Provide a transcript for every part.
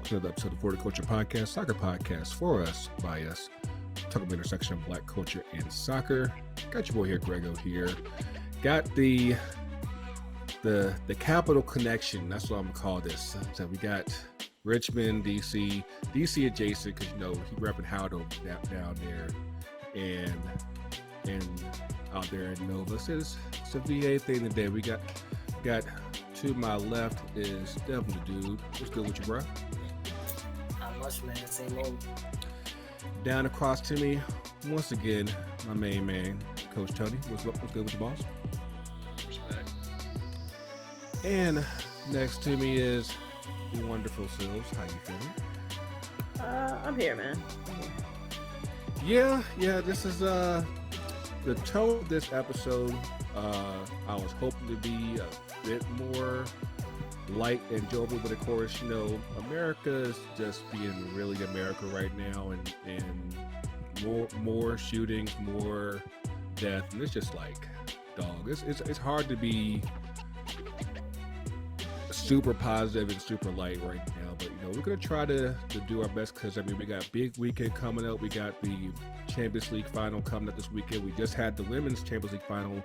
welcome to the episode of Culture Podcast, soccer podcast for us, by us, talking about the intersection of black culture and soccer. Got your boy here, Grego here. Got the capital connection. That's what I'm gonna call this. So we got Richmond, DC adjacent, because he repping Howdo down there, and out there in Nova. So it's a VA thing today. We got to my left is Devin the Dude. What's good with you, bro? Not much, man. Same old. Down across to me, once again, my main man, Coach Tony. What's good with the boss? Respect. And next to me is the wonderful Sills. How you feeling? I'm here, man. I'm here. Yeah. This is the tone of this episode. I was hoping to be a bit more light and enjoyable, but of course, America is just being really America right now, and more shootings, more death, and it's just like, dog. It's hard to be super positive and super light right now, but we're gonna try to do our best, because we got big weekend coming up. We got the Champions League Final coming up this weekend. We just had the Women's Champions League Final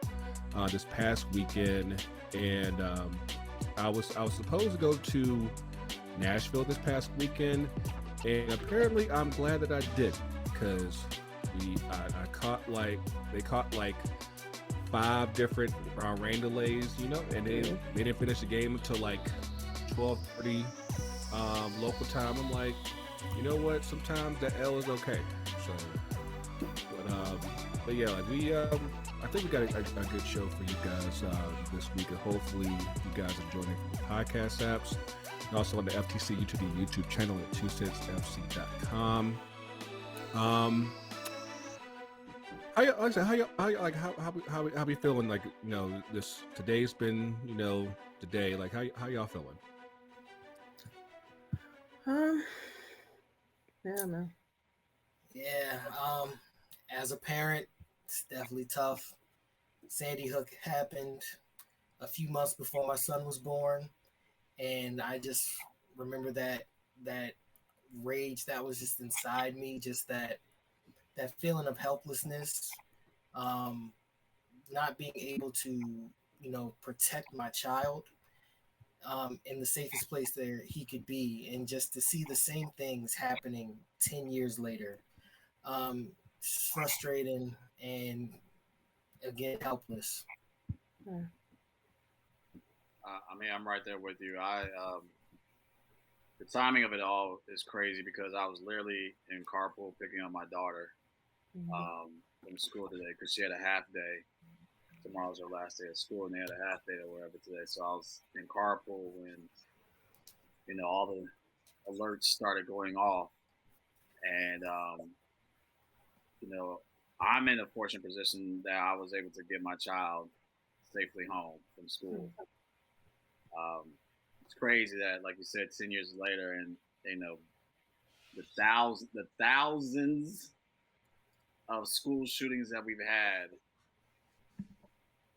this past weekend, and I was supposed to go to Nashville this past weekend, and apparently I'm glad that I did, because they caught like 5 different rain delays, and they didn't finish the game until like 12:30 local time. I'm like, you know what? Sometimes the L is okay. So, but yeah, I think we got a good show for you guys this week, and hopefully you guys are joining from the podcast apps, and also on the FTC YouTube channel at 2centsfc.com. How you feeling? Like, this today's been, the day. Like, how y'all feeling? Yeah, man. Yeah. As a parent, it's definitely tough. Sandy Hook happened a few months before my son was born, and I just remember that rage that was just inside me, just that feeling of helplessness, not being able to, protect my child in the safest place there he could be, and just to see the same things happening 10 years later. It's frustrating and, again, helpless. Yeah. I'm right there with you. The timing of it all is crazy, because I was literally in carpool picking up my daughter from school today, because she had a half day. Tomorrow's her last day of school, and they had a half day or whatever today. So I was in carpool when, all the alerts started going off, and I'm in a fortunate position that I was able to get my child safely home from school. It's crazy that, like you said, 10 years later, and the thousands of school shootings that we've had,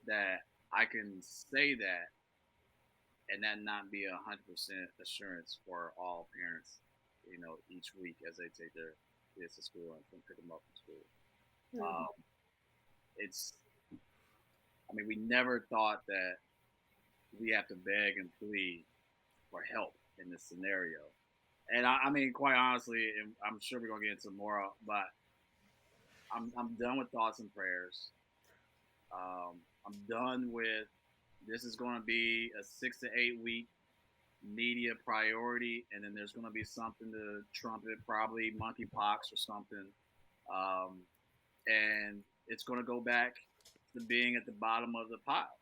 that I can say that, and that not be 100% assurance for all parents, each week as they take their kids to school and pick them up from school. We never thought that we have to beg and plead for help in this scenario. And quite honestly, and I'm sure we're gonna get into more, but I'm done with thoughts and prayers. I'm done with, this is going to be a 6 to 8 week media priority, and then there's going to be something to trumpet, probably monkeypox or something, and it's going to go back to being at the bottom of the pile.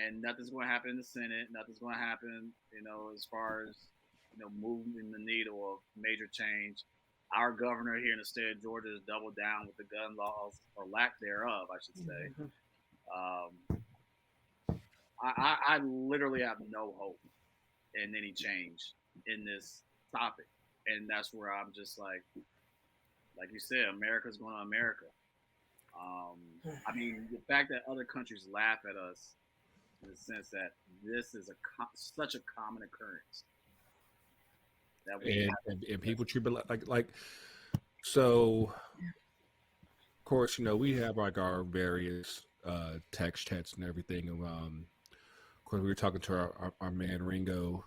And nothing's going to happen in the Senate. Nothing's going to happen, as far as, moving the needle of major change. Our governor here in the state of Georgia has doubled down with the gun laws, or lack thereof, I should say. I literally have no hope in any change in this topic. And that's where I'm just like you said, America's going to America. The fact that other countries laugh at us, in the sense that this is such a common occurrence, that we and people treat it like so. Of course, we have like our various text chats and everything. And of course, we were talking to our man Ringo.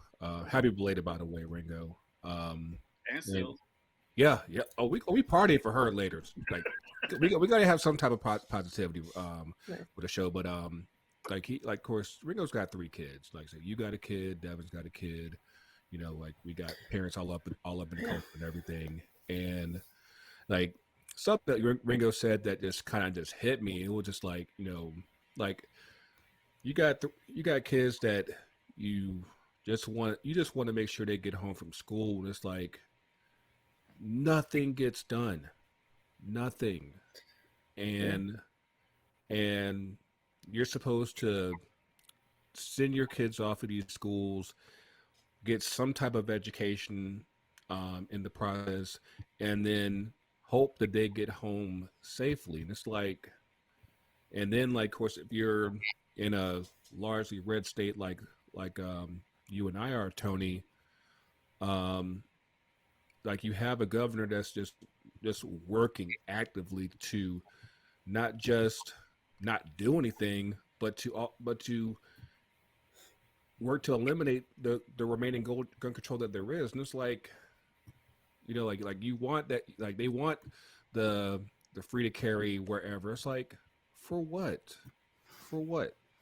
Happy belated, by the way, Ringo. and And still yeah, yeah. Oh, we party for her later. Like we gotta have some type of positivity Nice. with the show. But of course, Ringo's got 3 kids. Like I said, you got a kid, Devin's got a kid. Like we got parents all up in the culture and everything. And like something that Ringo said that just kind of just hit me. It was just like like you got kids that you just want to make sure they get home from school, and it's like nothing gets done, nothing, and you're supposed to send your kids off of these schools, get some type of education in the process, and then hope that they get home safely. And it's like, and then like, of course, if you're in a largely red state like you and I are, Tony, like you have a governor that's just working actively to not just not do anything, but to work to eliminate the remaining gun control that there is. And it's like, like you want that, like they want the free to carry wherever. It's like, for what?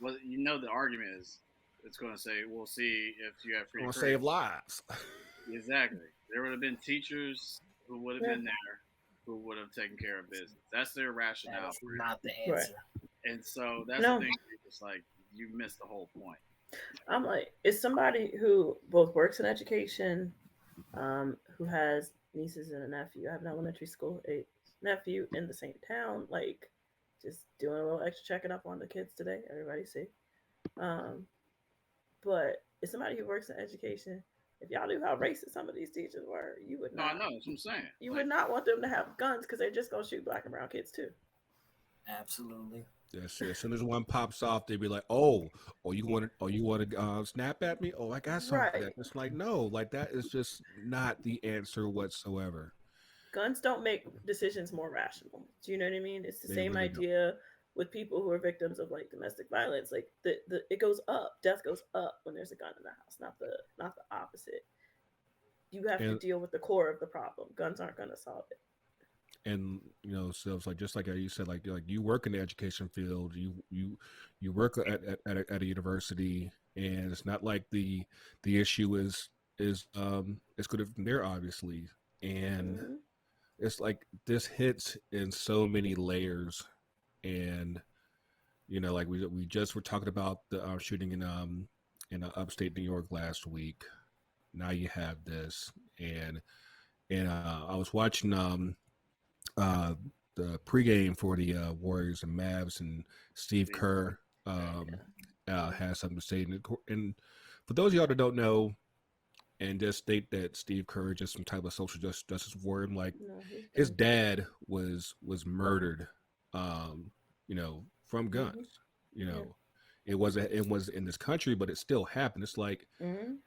well, the argument is it's going to say we'll see if you have free. I want to save lives. Exactly. There would have been teachers who would have been there who would have taken care of business. That's their rationale. That's not the answer. Right. And so that's the thing. It's like you missed the whole point. I'm like, it's somebody who both works in education, who has nieces and a nephew. I have an elementary school age nephew in the same town. Like, just doing a little extra checking up on the kids today. Everybody see. But it's somebody who works in education. If y'all knew how racist some of these teachers were, you would not. No, I know. That's what I'm saying. You would not want them to have guns because they're just gonna shoot black and brown kids too. Absolutely. Yes, as soon as one pops off, they'd be like, "Oh, you want to snap at me? Oh, I got something." Right. It's like, no, like that is just not the answer whatsoever. Guns don't make decisions more rational. Do you know what I mean? It's the same really idea don't. With people who are victims of like domestic violence. Like it goes up. Death goes up when there's a gun in the house, not the opposite. You have to deal with the core of the problem. Guns aren't going to solve it. And so it's like, just like you said, like you work in the education field, you work at a university, and it's not like the issue is it's good from there, obviously, and it's like this hits in so many layers, and like we just were talking about the shooting in upstate New York last week. Now you have this, and I was watching the pregame for the Warriors and Mavs, and Steve Kerr has something to say. And for those of y'all that don't know, and just state that Steve Kerr is just some type of social justice warrior, like his dad was murdered, from guns. It was in this country, but it still happened. It's like,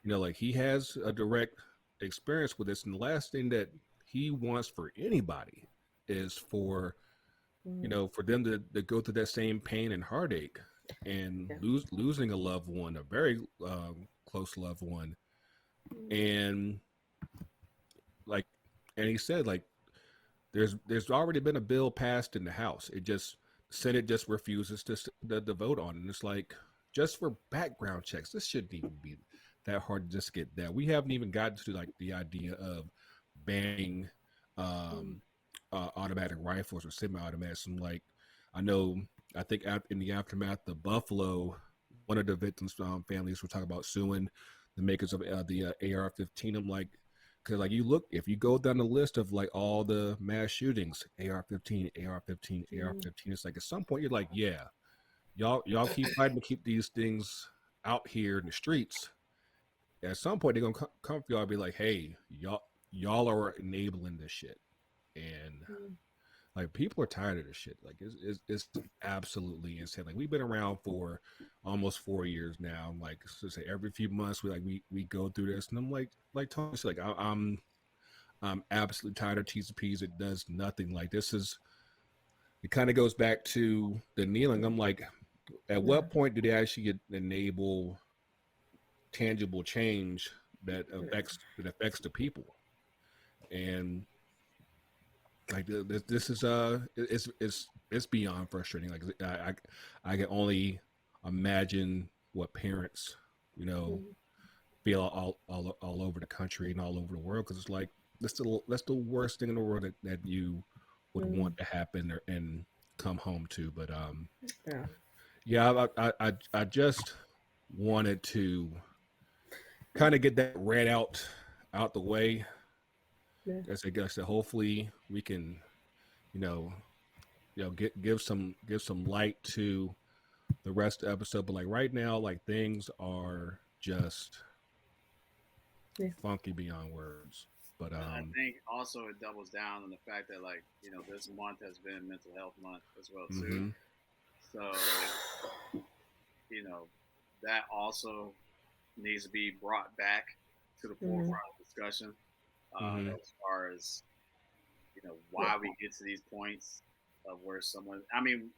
like he has a direct experience with this, and the last thing that he wants for anybody is for for them to go through that same pain and heartache, and losing a loved one, a very close loved one, and he said, like, there's already been a bill passed in the House. Senate just refuses to vote on it. And it's like, just for background checks, this shouldn't even be that hard to just get that. We haven't even gotten to like the idea of banning automatic rifles or semi-automatics. And like, I think in the aftermath of Buffalo, one of the victims' families were talking about suing the makers of the AR-15. I'm like, because like if you go down the list of like all the mass shootings, AR-15, it's like at some point you're like, yeah, y'all keep fighting to keep these things out here in the streets. At some point they're gonna come for y'all and be like, hey, y'all are enabling this shit. And Like people are tired of this shit. Like it's absolutely insane. Like we've been around for almost 4 years now. Like so say every few months we go through this, and I'm like Tony said, like I'm absolutely tired of T's and P's. It does nothing. Like this is it kind of goes back to the kneeling. I'm like, at what point do they actually enable tangible change that affects the people? And like this is it's beyond frustrating. Like I can only imagine what parents feel all over the country and all over the world, because it's like that's the worst thing in the world that you would want to happen and come home to. But I just wanted to kind of get that red out the way. As I guess that hopefully we can, give some light to the rest of the episode. But like right now, like things are just funky beyond words. But I think also it doubles down on the fact that like this month has been Mental Health Month as well too. So that also needs to be brought back to the forefront of discussion as far as why we get to these points of where someone. I mean,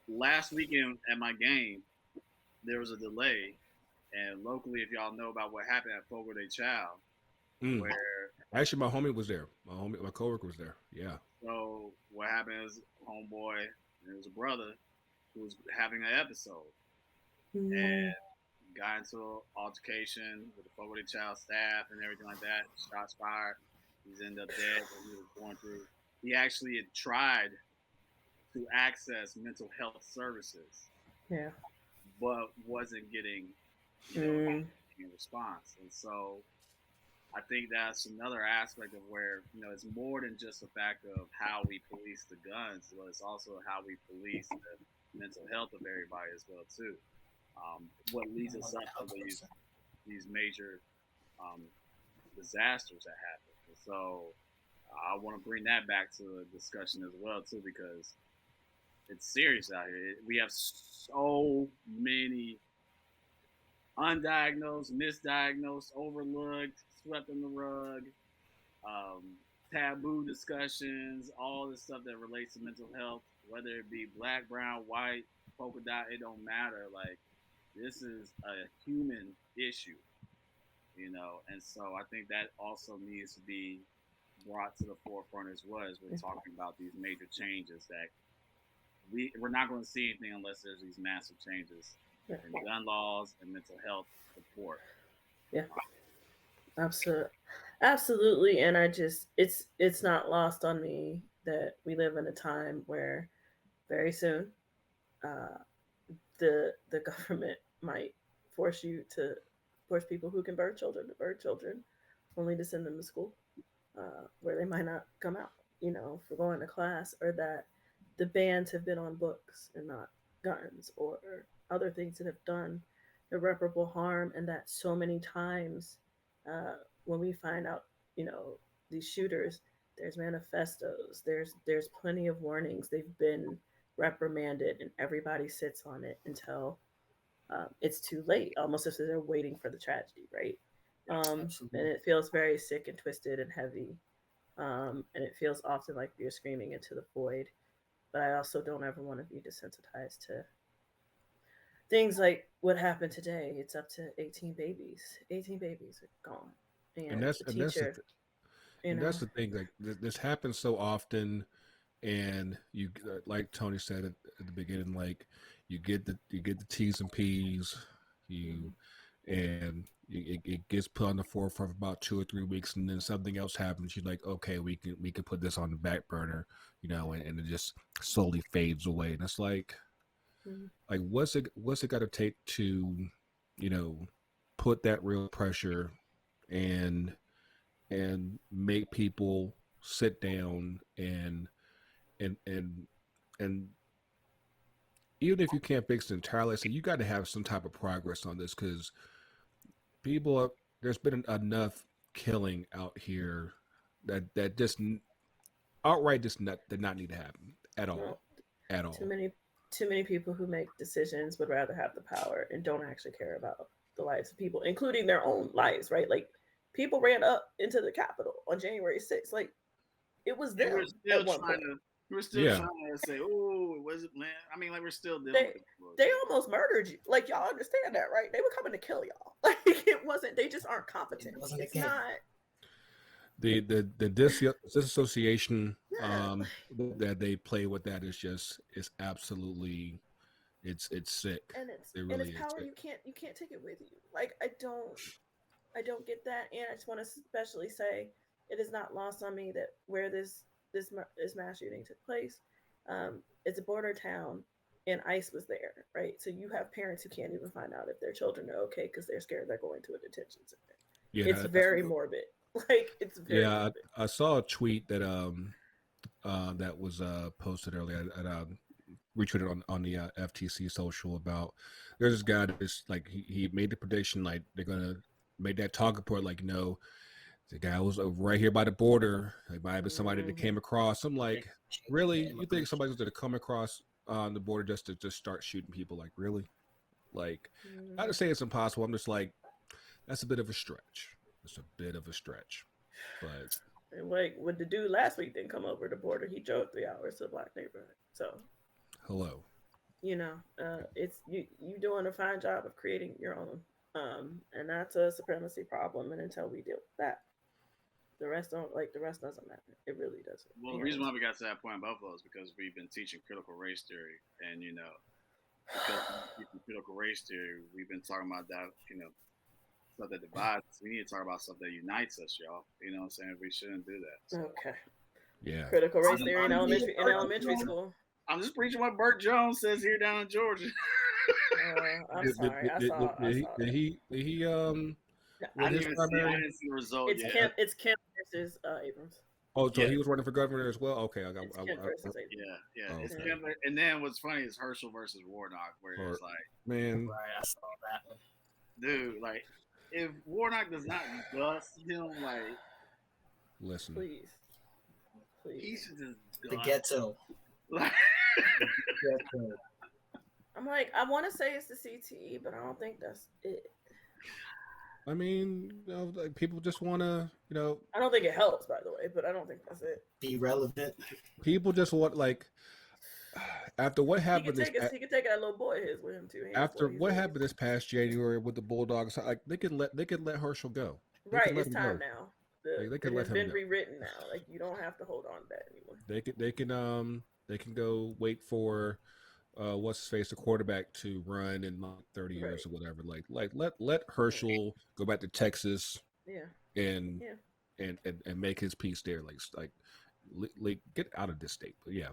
last weekend at my game, there was a delay, and locally, if y'all know about what happened at Fogo de Chao, where actually my homie was there, my coworker was there. Yeah. So what happened is homeboy, and it was a brother who was having an episode, and got into an altercation with the Fogo de Chao staff and everything like that. Shots fired. He's ended up dead. He was going through. He actually had tried to access mental health services, but wasn't getting a response. And so I think that's another aspect of where it's more than just the fact of how we police the guns, but it's also how we police the mental health of everybody as well too. What leads us up to these major disasters that happen. And so I want to bring that back to the discussion as well too, because it's serious out here. We have so many undiagnosed, misdiagnosed, overlooked, swept in the rug, taboo discussions, all the stuff that relates to mental health, whether it be black, brown, white, polka dot, it don't matter. Like, this is a human issue, and so I think that also needs to be brought to the forefront as well, as we're talking about these major changes that we're not going to see anything unless there's these massive changes in gun laws and mental health support. Yeah, absolutely. And it's not lost on me that we live in a time where very soon the government might force people who can birth children to birth children, only to send them to school where they might not come out, for going to class, or that the bans have been on books and not guns or other things that have done irreparable harm, and that so many times when we find out, these shooters, there's manifestos, there's plenty of warnings, they've been reprimanded, and everybody sits on it until it's too late, almost as if they're waiting for the tragedy, right? And it feels very sick and twisted and heavy, and it feels often like you're screaming into the void. But I also don't ever want to be desensitized to things like what happened today. It's up to 18 babies. 18 babies are gone. And that's the teacher. And that's the thing. Like this happens so often, and you, like Tony said at the beginning, like you get the T's and P's, and it gets put on the forefront for about 2 or 3 weeks, and then something else happens. You're like, okay, we can put this on the back burner, and it just slowly fades away. And it's like, like what's it got to take to, put that real pressure and make people sit down and even if you can't fix it entirely, so you got to have some type of progress on this, because there's been enough killing out here that just outright just did not need to happen at all. Well, At all. Too many people who make decisions would rather have the power and don't actually care about the lives of people, including their own lives, right? Like people ran up into the Capitol on January 6th. Like it was them at one point. We're still trying to say, oh, it wasn't man. I mean, like we're still dealing with they almost murdered you. Like y'all understand that, right? They were coming to kill y'all. Like it wasn't. They just aren't competent. It's not. The disassociation that they play with that is absolutely it's sick. And it's power you can't take it with you. Like I don't get that, and I just want to especially say it is not lost on me that where this mass shooting took place, it's a border town, and ICE was there, right? So you have parents who can't even find out if their children are okay because they're scared they're going to a detention center. Yeah, it's very morbid. Like it's very morbid. I saw a tweet that that was posted earlier, and retweeted on the FTC social about there's this guy that's like he made the prediction like they're gonna make that talk report like the guy was right here by the border. It might have been somebody that came across. I'm like, really? You think somebody's going to come across the border just to just start shooting people? Like, really? Like, not to say it's impossible. I'm just like, that's a bit of a stretch. It's a bit of a stretch. But like, when the dude last week didn't come over the border, he drove 3 hours to a black neighborhood. So, hello. You know, it's you doing a fine job of creating your own, and that's a supremacy problem. And until we deal with that, the rest doesn't matter. It really doesn't. Well, the reason why we got to that point in Buffalo is because we've been teaching critical race theory, and because critical race theory, we've been talking about that, stuff that divides. We need to talk about stuff that unites us, y'all. You know what I'm saying? We shouldn't do that. So. Okay. Yeah. Critical race theory in elementary school. I'm just preaching what Burt Jones says here down in Georgia. I'm sorry. Did he I didn't see the result yet. It's Kemp versus Abrams. Oh, so he was running for governor as well? Okay, I got Yeah. It's Kemp, and then what's funny is Herschel versus Warnock, where it's like, man, right, I saw that one. Dude, like, if Warnock does not dust him, like, listen, please, he should just dust. The ghetto. Like, I'm like, I want to say it's the CTE, but I don't think that's it. I mean, like people just want to, I don't think it helps, by the way, but I don't think that's it. Be relevant. People just want, like, after what happened, he could take that little boy of his with him too. After what happened this past January with the Bulldogs, like they can let Herschel go. Right, it's time now. They can let him go. It's been rewritten now. Like you don't have to hold on to that anymore. They can go wait for what's his face, the quarterback, to run in like 30 years or whatever. Like let Herschel go back to Texas. Yeah. And make his peace there. Like get out of this state. But yeah.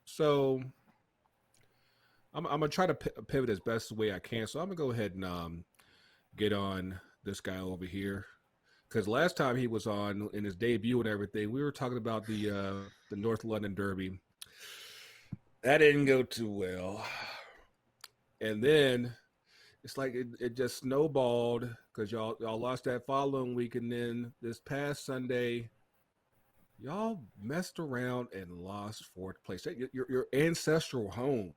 So I'm gonna try to pivot as best way I can. So I'm gonna go ahead and get on this guy over here, because last time he was on in his debut and everything, we were talking about the North London Derby. That didn't go too well, and then it's like it just snowballed because y'all lost that following week, and then this past Sunday, y'all messed around and lost fourth place. Your ancestral home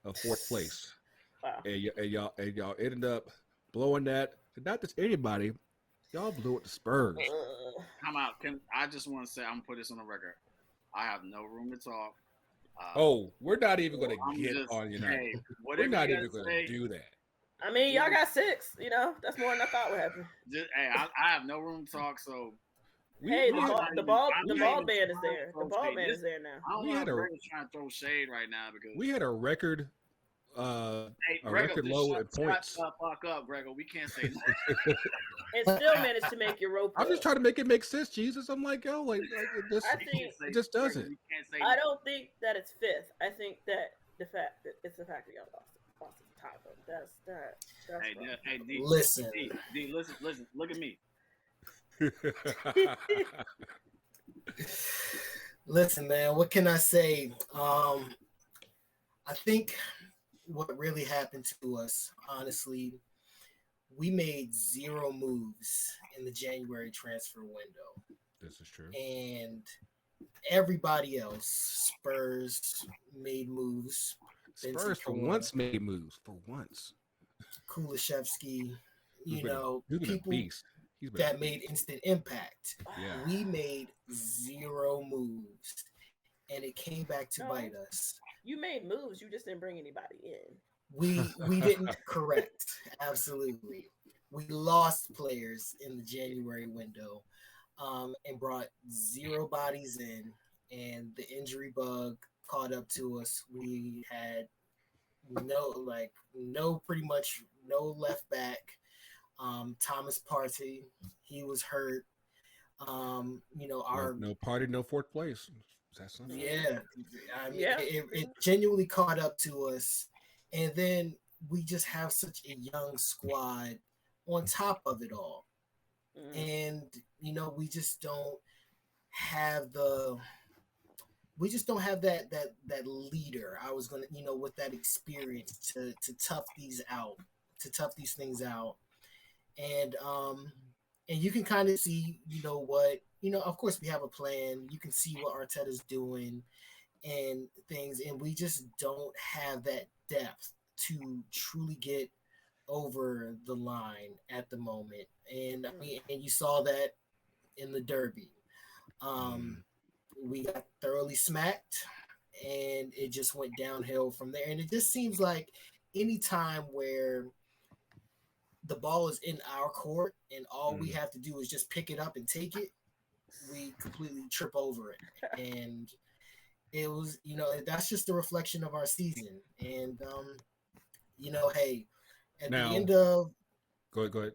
of fourth place. Wow. And y'all ended up blowing that. Not just anybody. Y'all blew it to Spurs. Come out. I just want to say, I'm going to put this on the record. I have no room to talk. We're not even going to get on United. Hey, we're not even going to do that. I mean, y'all got 6. That's more than I thought would happen. I have no room to talk, so. The ball man is there. The ball man is there now. I don't know if Gregor's trying to throw shade right now because we had a record record low in points. Shut the fuck up, Gregor. We can't say that. And still managed to make your rope. I'm just trying to make it make sense, Jesus. I'm like, yo, it just doesn't. I don't think that it's 5th. I think that the fact that it's the fact that y'all lost the title. That's hey, D, listen. D, listen. Look at me. Listen, man, what can I say? I think what really happened to us, honestly, we made 0 moves in the January transfer window. This is true. And everybody else, Spurs made moves. Spurs for once made moves. For once. Kulishevsky, He's been a people beast. that made instant impact. Yeah. We made 0 moves, and it came back to bite us. You made moves, you just didn't bring anybody in. We didn't correct. Absolutely. We lost players in the January window, and brought 0 bodies in, and the injury bug caught up to us. We had pretty much no left back. Thomas Partey, he was hurt. No party, no fourth place. That's something. Yeah, I mean, it genuinely caught up to us, and then we just have such a young squad on top of it all, and we just don't have that leader. I was gonna, with that experience to tough these things out, and you can kind of see, of course we have a plan. You can see what Arteta's doing and things, and we just don't have that depth to truly get over the line at the moment. And I mean, and you saw that in the derby. We got thoroughly smacked, and it just went downhill from there. And it just seems like any time where the ball is in our court and all we have to do is just pick it up and take it, we completely trip over it. And it was, that's just a reflection of our season. And, hey, at the end of... Go ahead.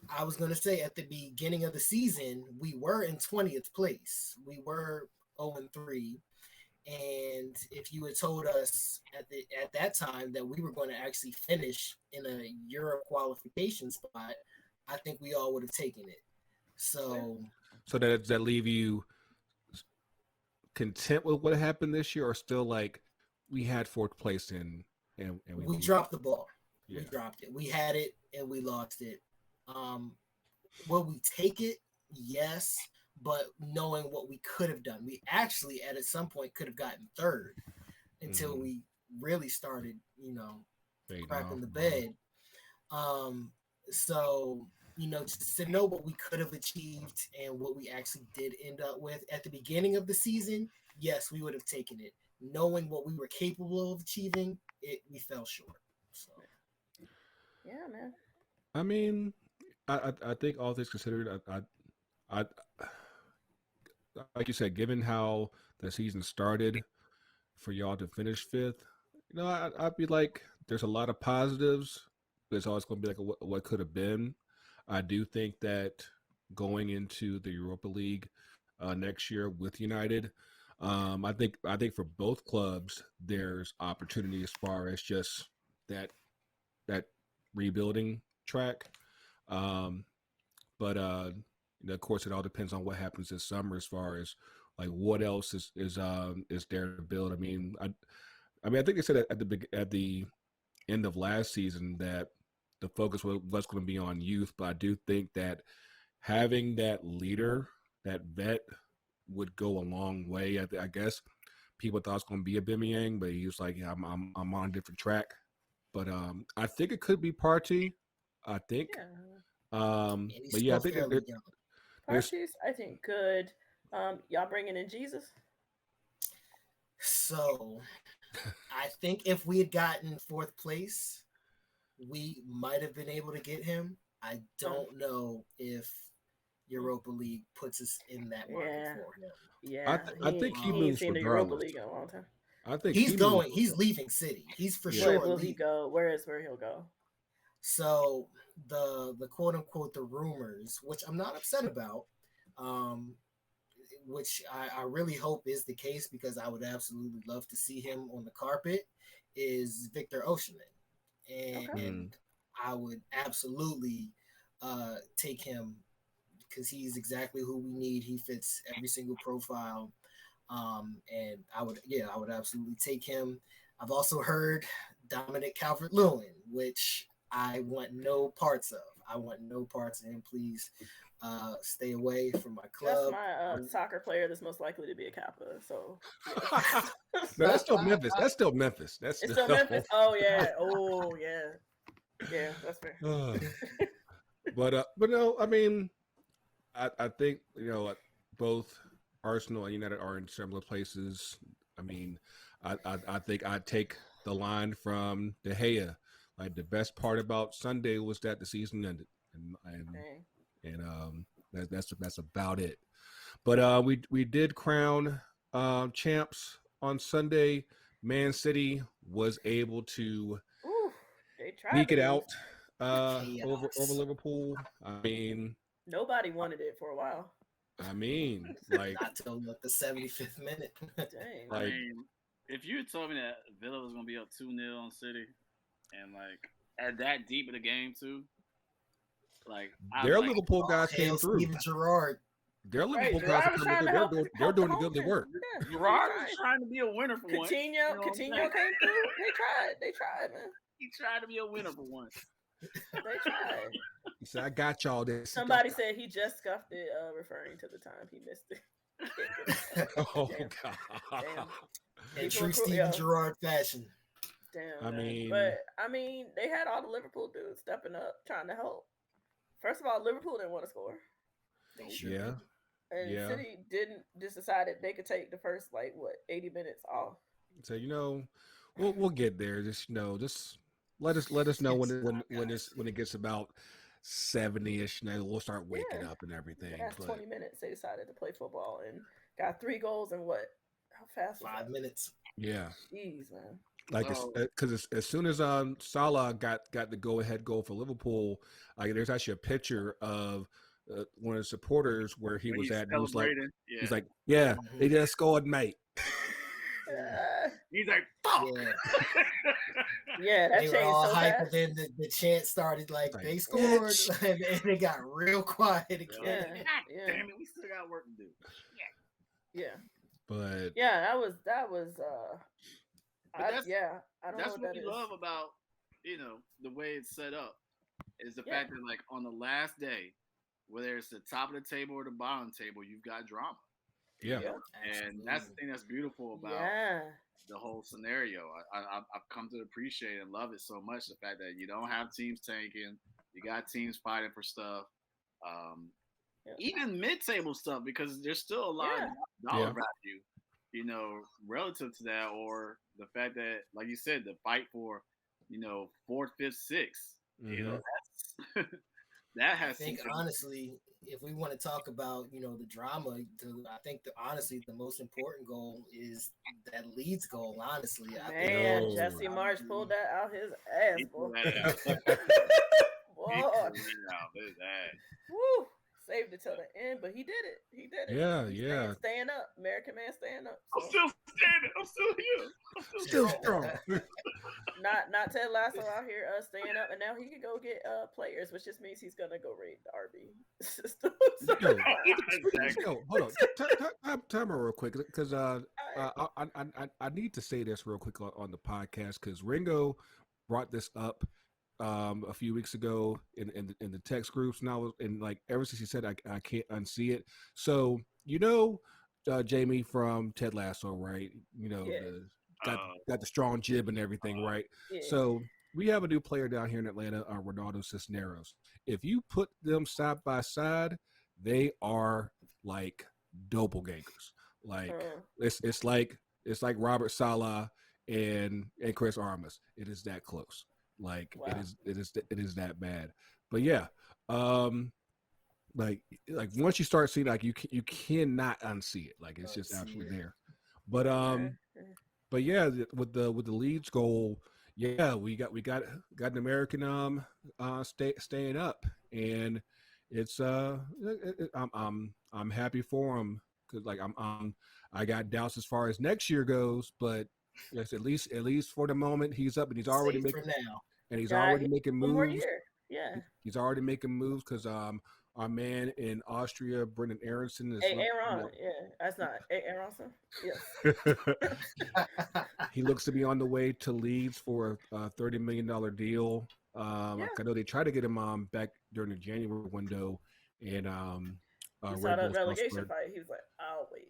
I was going to say, at the beginning of the season, we were in 20th place. We were 0-3. And if you had told us at that time that we were going to actually finish in a Euro qualification spot, I think we all would have taken it. So does that leave you content with what happened this year, or still like we had 4th place and we dropped the ball? Yeah. We dropped it. We had it and we lost it. Will we take it? Yes. But knowing what we could have done, we actually at some point could have gotten 3rd until we really started, crapping the bed. So, just to know what we could have achieved and what we actually did end up with at the beginning of the season, yes, we would have taken it. Knowing what we were capable of achieving, we fell short. So, yeah, man. I mean, I think all things considered, I like you said, given how the season started, for y'all to finish 5th, I'd be like, there's a lot of positives. There's always going to be like what could have been. I do think that going into the Europa League next year with United, I think for both clubs there's opportunity as far as just that rebuilding track. But of course, it all depends on what happens this summer as far as like what else is there to build. I mean, I think they said at the end of last season that the focus was going to be on youth, but I do think that having that leader, that vet, would go a long way. I guess people thought it was going to be a Aubameyang, but he was like, yeah, I'm on a different track. But I think it could be Partey. I think. Yeah. But yeah, I think Partey's, I think, good. Y'all bringing in Jesus? So, I think if we had gotten 4th place, we might have been able to get him. I don't know if Europa League puts us in that market for him. Yeah, I think he moves seen the Europa League in a long time. I think he's leaving City. He's for sure. Where will he go? Where he'll go? So the quote unquote the rumors, which I'm not upset about, which I really hope is the case because I would absolutely love to see him on the carpet, is Victor Osimhen, and I would absolutely take him because he's exactly who we need. He fits every single profile, and I would absolutely take him. I've also heard Dominic Calvert-Lewin, which I want no parts of. I want no parts of him. Please stay away from my club. That's my soccer player that's most likely to be a Kappa. So No, that's still Memphis. That's still Memphis. It's still Memphis. Oh yeah. Oh yeah. Yeah, that's fair. But no, I mean, I think both Arsenal and United are in similar places. I mean, I think I'd take the line from De Gea. Like the best part about Sunday was that the season ended, and that's about it. But we did crown champs on Sunday. Man City was able to sneak it out over Liverpool. I mean, nobody wanted it for a while. I mean, like not till the 75th minute. Dang. I mean, if you had told me that Villa was gonna be up 2-0 on City, and like at that deep of the game too, like their Liverpool guys came through. Steven Gerrard. Their Liverpool guys are coming through. They're doing good work. Yeah. Gerrard was trying to be a winner for once. Coutinho came through. They tried, man. He tried to be a winner for once. They tried. He said, "I got y'all this." Somebody said he just scuffed it, referring to the time he missed it. Oh God! Damn. In true Steven Gerrard fashion. Damn. I mean, they had all the Liverpool dudes stepping up, trying to help. First of all, Liverpool didn't want to score. Yeah. And City just decided they could take the first 80 minutes off. So we'll get there. Just let us know when it gets about 70-ish. We'll start waking up and everything. Last 20 minutes, they decided to play football and got 3 goals in what? How fast? 5 minutes. Yeah. Jeez, man. Like, because as soon as Salah got the go-ahead goal for Liverpool, there's actually a picture of one of the supporters where he was at. He was like, he's like, yeah, they just scored, mate. He's like, fuck. Yeah, that they changed were all so hype, fast. but then the chant started they scored, and they got real quiet again. Yeah. Damn it, we still got work to do. Yeah. But that was I don't know what we love about the way it's set up is the fact that on the last day, whether it's the top of the table or the bottom table, you've got drama. Yeah. And that's the thing that's beautiful about the whole scenario. I've come to appreciate and love it so much, the fact that you don't have teams tanking, you got teams fighting for stuff. Even mid-table stuff, because there's still a lot of dollar value, relative to that, or the fact that, like you said, the fight for, 4th, 5th, 6th, that's that has. I think honestly, if we want to talk about the drama, I think honestly the most important goal is that Leeds goal. Honestly, Jesse Marsh pulled that out his ass, boy. Boy. Woo! Saved it till the end, but he did it. Yeah. Staying up, American man, staying up. So. I'm still standing. I'm still here. I'm still strong. Not Ted Lasso out here staying up, and now he can go get players, which just means he's gonna go raid the RB system. Hold on, time real quick, because I need to say this real quick on the podcast, because Ringo brought this up a few weeks ago in the text groups, and I was ever since he said I can't unsee it. So Jamie from Ted Lasso, right? Got the strong jib and everything, right? Yeah. So we have a new player down here in Atlanta, Ronaldo Cisneros. If you put them side by side, they are like doppelgangers. It's like Robert Saleh and Chris Armas. It is that close. Wow. It is that bad. But yeah, once you start seeing, you cannot unsee it. It's just absolutely there. But yeah, with the Leeds goal, we got an American staying up, and it's I'm happy for him, because I got doubts as far as next year goes, but yes, at least for the moment he's up, and he's already making making moves. One more year. Yeah, he's already making moves, because our man in Austria, Brendan Aronson, is Aaron. That's not Aronson. Yes. He looks to be on the way to Leeds for a $30 million deal. Yeah. I know they tried to get him back during the January window, and He saw Red the Bull relegation fight. He was like, "I'll wait."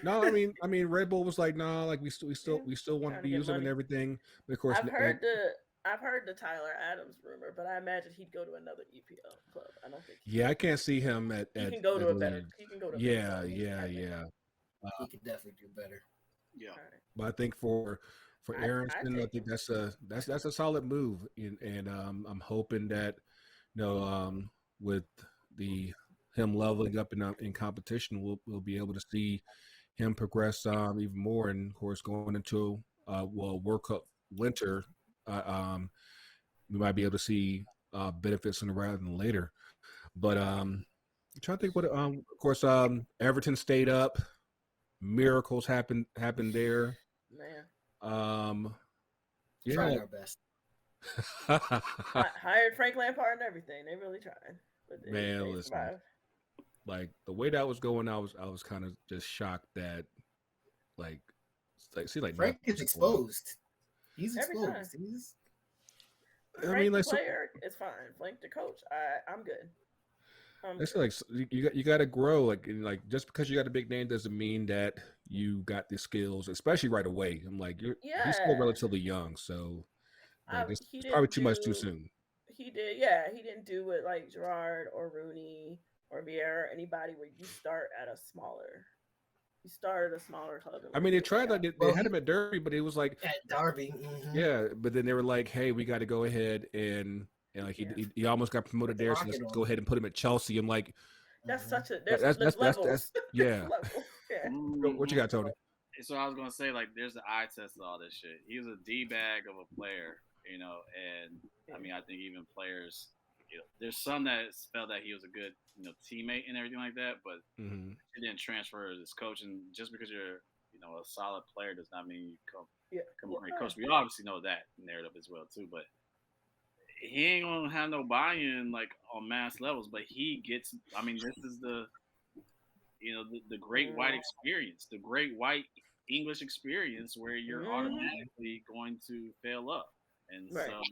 No, I mean, Red Bull was like, nah, like we still want Trying to to get use him and money. everything. But of course, I've heard the Tyler Adams rumor, but I imagine he'd go to another EPL club. I don't think. I can't see him at. He can go to a better. Leeds. He can go to. Yeah. He could definitely do better. Yeah. Right. But I think for Aronson, I think that's a solid move, and I'm hoping that with him leveling up in competition, we'll be able to see him progress even more, and of course going into World Cup winter, we might be able to see benefits sooner rather than later. But I'm trying to think what of course Everton stayed up. Miracles happened there. Man. Yeah. Trying our best. Hired Frank Lampard and everything. They really tried. But they listen. survived. Like the way that was going, I was kind of just shocked that Frank is exposed. He's exposed. Frank the player is fine. Frank the coach, I'm good. It's like you got to grow. Like just because you got a big name doesn't mean that you got the skills, especially right away. I'm like he's still relatively young, so it's probably too much too soon. He didn't do what like Gerrard or Rooney or Vieira, anybody where you start at a smaller. You started a smaller club. I mean, they tried that. They had him at Derby, but it was like at Derby. Mm-hmm. Yeah, but then they were like, "Hey, we got to go ahead and like he almost got promoted there, so let's go ahead and put him at Chelsea." I'm like, that's such a that's levels. Yeah. Yeah. What you got, Tony? So I was gonna say, like, there's the eye test of all this shit. He was a D-bag of a player, and I mean, I think even players, there's some that felt that he was a good, teammate and everything like that, but it didn't transfer his coaching. Just because you're, a solid player does not mean you come a great coach. We obviously know that narrative as well too, but he ain't gonna have no buy-in like on mass levels. But he gets. I mean, this is the great white experience, the great white English experience, where you're automatically going to fail up, and so.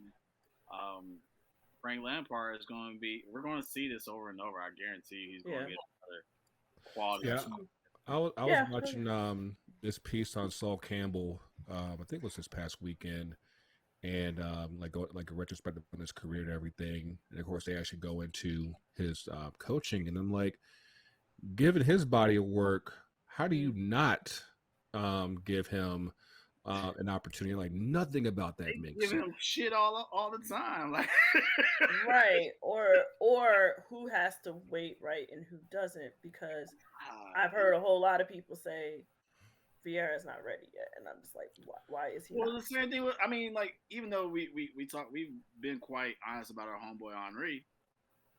Frank Lampard is going to be. We're going to see this over and over. I guarantee he's going to get another quality. Yeah, I was watching this piece on Saul Campbell. I think it was this past weekend, and like a retrospective on his career and everything. And of course, they actually go into his coaching, and I'm like, given his body of work, how do you not give him an opportunity? Like nothing about that makes sense. Give him shit all the time, like right? Or who has to wait, right, and who doesn't? Because I've heard a whole lot of people say Vieira's not ready yet, and I'm just like, why is he? Well, not? The same thing. I mean, like even though we talk, we've been quite honest about our homeboy Henry.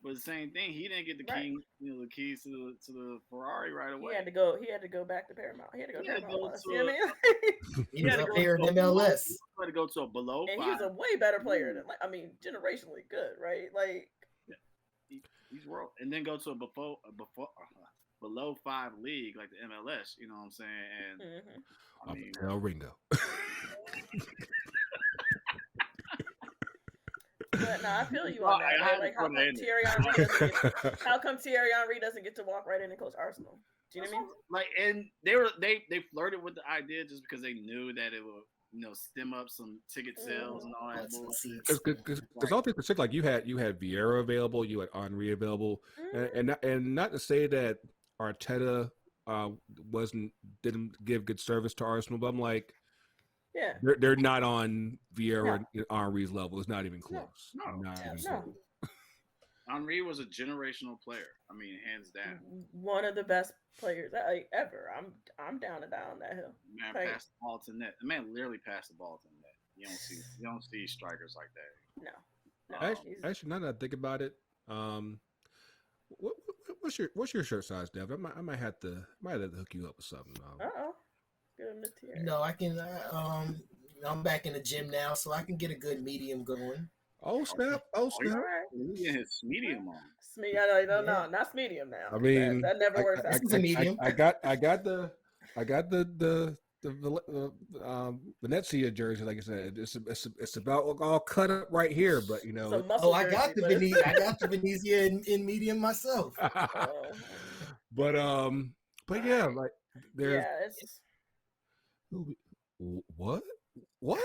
But the same thing, he didn't get the key, the keys to the Ferrari right away. He had to go back to Paramount. He had to go to Paramount. You know what I mean? He was up here in MLS. He had to go to a below. And he was a way better player than, generationally good, right? Like, he's world, and then go to a below 5 league like the MLS. You know what I'm saying? And I mean, El Ringo. But no, I feel you on that. Like, how come Thierry Henry doesn't get to walk right in and coach Arsenal? Do you know what I mean? Like, and they flirted with the idea just because they knew that it would, stem up some ticket sales and all that bullshit. Because all things considered, like you had Vieira available, you had Henry available, and not to say that Arteta didn't give good service to Arsenal, but I'm like. Yeah, they're not on Vieira and Henry's level. It's not even close. No. Henry was a generational player. I mean, hands down. One of the best players ever. I'm down and down that hill. Man, passed the ball to net. The man literally passed the ball to net. You don't see strikers like that. No. Actually, now that I think about it, what's your shirt size, Dev? I might have to hook you up with something. I can. I'm back in the gym now, so I can get a good medium going. Oh snap! It's medium on. No, not medium now. I mean, that never works. I got the Venezia jersey, like I said, it's about all cut up right here, but you know. I got the Venezia in medium myself. But yeah, like there's what what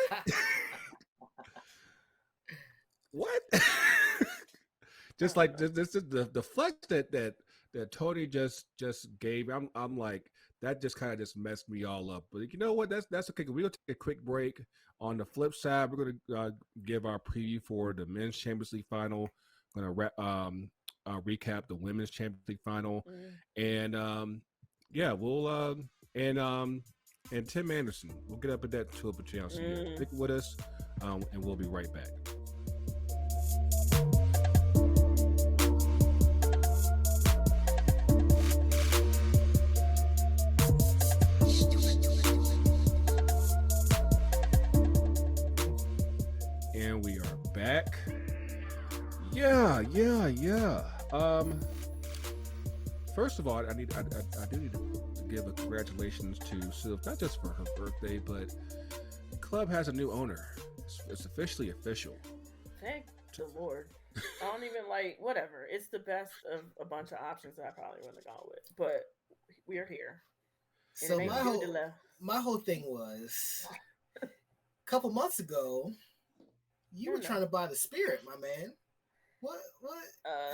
just like this is the flex that Tony just gave. I'm like, that just kind of just messed me all up. But you know what? That's okay. We're gonna take a quick break. On the flip side, we're gonna give our preview for the men's Champions League final. We're gonna recap the women's Champions League final, and we'll and Tim Anderson. We'll get up at that too. But stick with us, and we'll be right back. And we are back. Yeah. First of all, I do need to give a congratulations to Sylv, not just for her birthday, but the club has a new owner. It's officially official. Thank the Lord. I don't even whatever. It's the best of a bunch of options that I probably wouldn't have gone with, but we are here. So my whole thing was a couple months ago, you were trying to buy the Spirit, my man. What?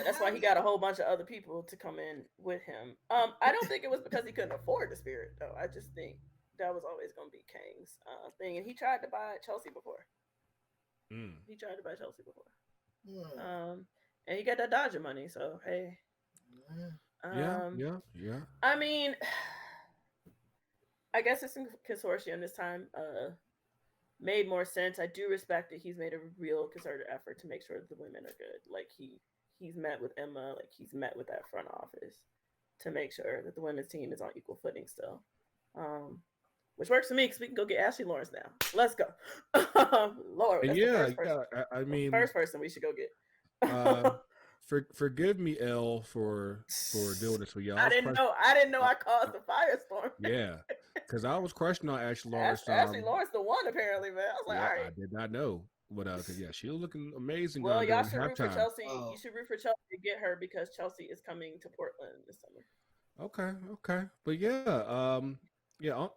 That's why he got a whole bunch of other people to come in with him. I don't think it was because he couldn't afford the Spirit, though. I just think that was always going to be Kang's thing. And he tried to buy Chelsea before. He tried to buy Chelsea before. And he got that Dodger money, so hey. Yeah. I mean, I guess it's in consortium this time. Made more sense. I do respect that he's made a real concerted effort to make sure that the women are good. Like he's met with Emma, like he's met with that front office to make sure that the women's team is on equal footing still. Which works for me because we can go get Ashley Lawrence now. Let's go. Lord, that's the first person. I mean, first person we should go get. Forgive me, Elle, for doing this for y'all. I didn't know I caused the firestorm. Yeah, because I was questioning on Ashley Lawrence. Ashley Lawrence, the one apparently, man. I was like, all right. I did not know, but she was looking amazing. Well, y'all should root for Chelsea. You should root for Chelsea to get her because Chelsea is coming to Portland this summer. Okay, but yeah.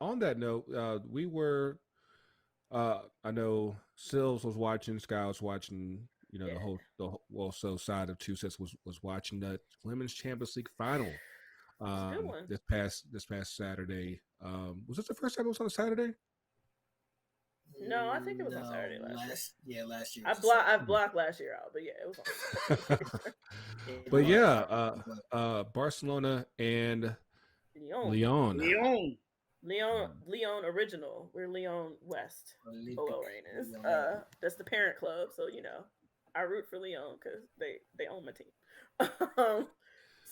On that note, we were. I know Sills was watching. Sky was watching. You know, the whole side of Two Sets was watching the Women's Champions League Final this past Saturday. Was this the first time it was on a Saturday? No, I think it was on Saturday last year. Last year. I blocked last year out, but yeah, it was on. But yeah, Barcelona and Lyon original. We're Lyon West. Below Rain is. That's the parent club, so I root for Lyon because they own my team.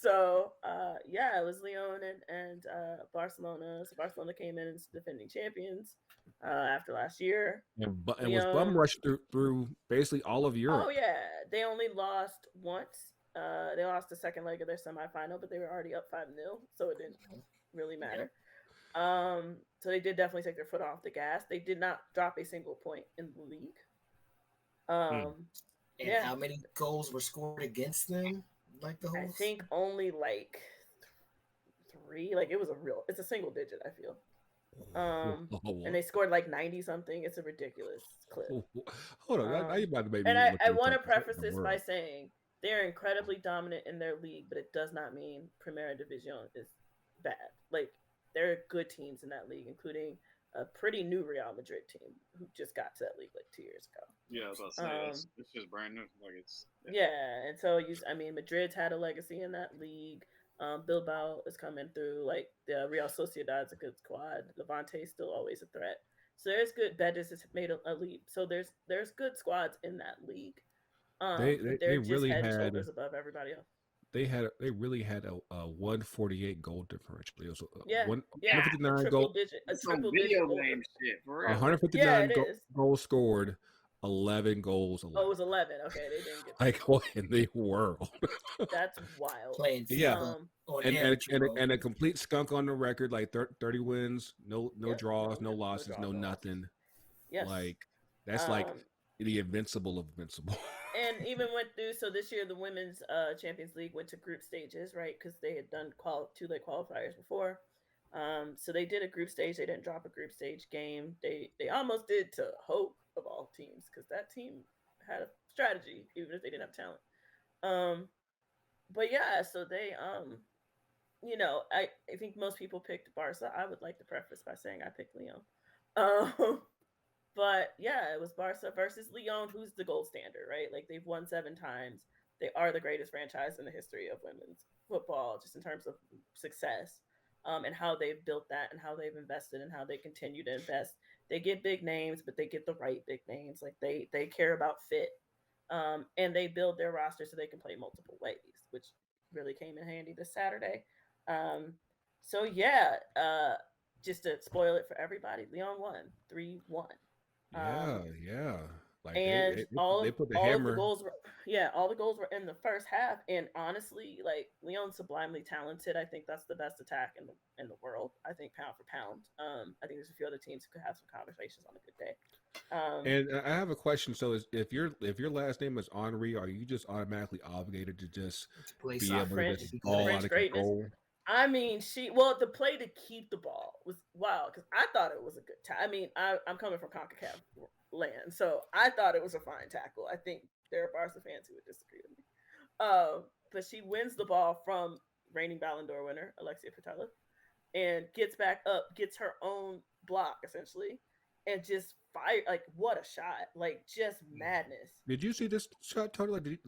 So it was Lyon and Barcelona. So Barcelona came in as defending champions after last year. And was bum rushed through basically all of Europe. Oh yeah, they only lost once. They lost the second leg of their semifinal, but they were already up 5-0, so it didn't really matter. So they did definitely take their foot off the gas. They did not drop a single point in the league. And how many goals were scored against them? I think only 3. It's a single digit, I feel. And they scored 90 something. It's a ridiculous clip. Hold on, now you about to make me. And I want to preface this by saying they're incredibly dominant in their league, but it does not mean Primera Division is bad. There are good teams in that league, including a pretty new Real Madrid team who just got to that league 2 years ago. Yeah, I was about to say it's just brand new. And so Madrid's had a legacy in that league. Bilbao is coming through. The Real Sociedad's a good squad. Levante's still always a threat. So there's good. Betis has made a leap. So there's good squads in that league. They're just really head and shoulders above everybody else. They really had a 148 goal differential. It was 159 goal. A triple digit video game shit for real. 159 goals scored. 11 goals. 11. Oh, it was 11. Okay, they didn't get like what in the world? That's wild. Playing Yeah. FIFA on And amateur mode. and a complete skunk on the record, like 30 wins, no Yep, draws, no no losses, draws, no no losses. nothing. Yes. Like that's like Um, the invincible of invincible. and even went through. So this year, the women's Champions League went to group stages, right? Because they had done 2-leg qualifiers before. So they did a group stage. They didn't drop a group stage game. They almost did to Hope of all teams, because that team had a strategy, even if they didn't have talent. But yeah, so they you know, I think most people picked Barca. I would like to preface by saying I picked Lyon. But yeah, it was Barca versus Lyon, who's the gold standard, right? Like they've won 7 times. They are the greatest franchise in the history of women's football, just in terms of success, and how they've built that, and how they've invested, and how they continue to invest. They get big names, but they get the right big names. Like they care about fit, and they build their roster so they can play multiple ways, which really came in handy this Saturday. Um, so yeah, just to spoil it for everybody, Lyon won 3-1. Yeah. Like And they put the all of the hammer. goals were in the first half. And honestly, like Lyon's sublimely talented. I think that's the best attack in the world. I think pound for pound. I think there's a few other teams who could have some conversations on a good day. And I have a question. So, if your last name is Henri, are you just automatically obligated to just Play be soccer. able to just French ball out of greatness. control? I mean, the play to keep the ball was wild, because I thought it was a good tackle. I mean, I'm coming from CONCACAF land, so I thought it was a fine tackle. I think there are Barca fans who would disagree with me. But she wins the ball from reigning Ballon d'Or winner Alexia Putellas, and gets back up, gets her own block essentially, and just fire. Like, what a shot! Like, just madness. Did you see this shot, Tony? Like, did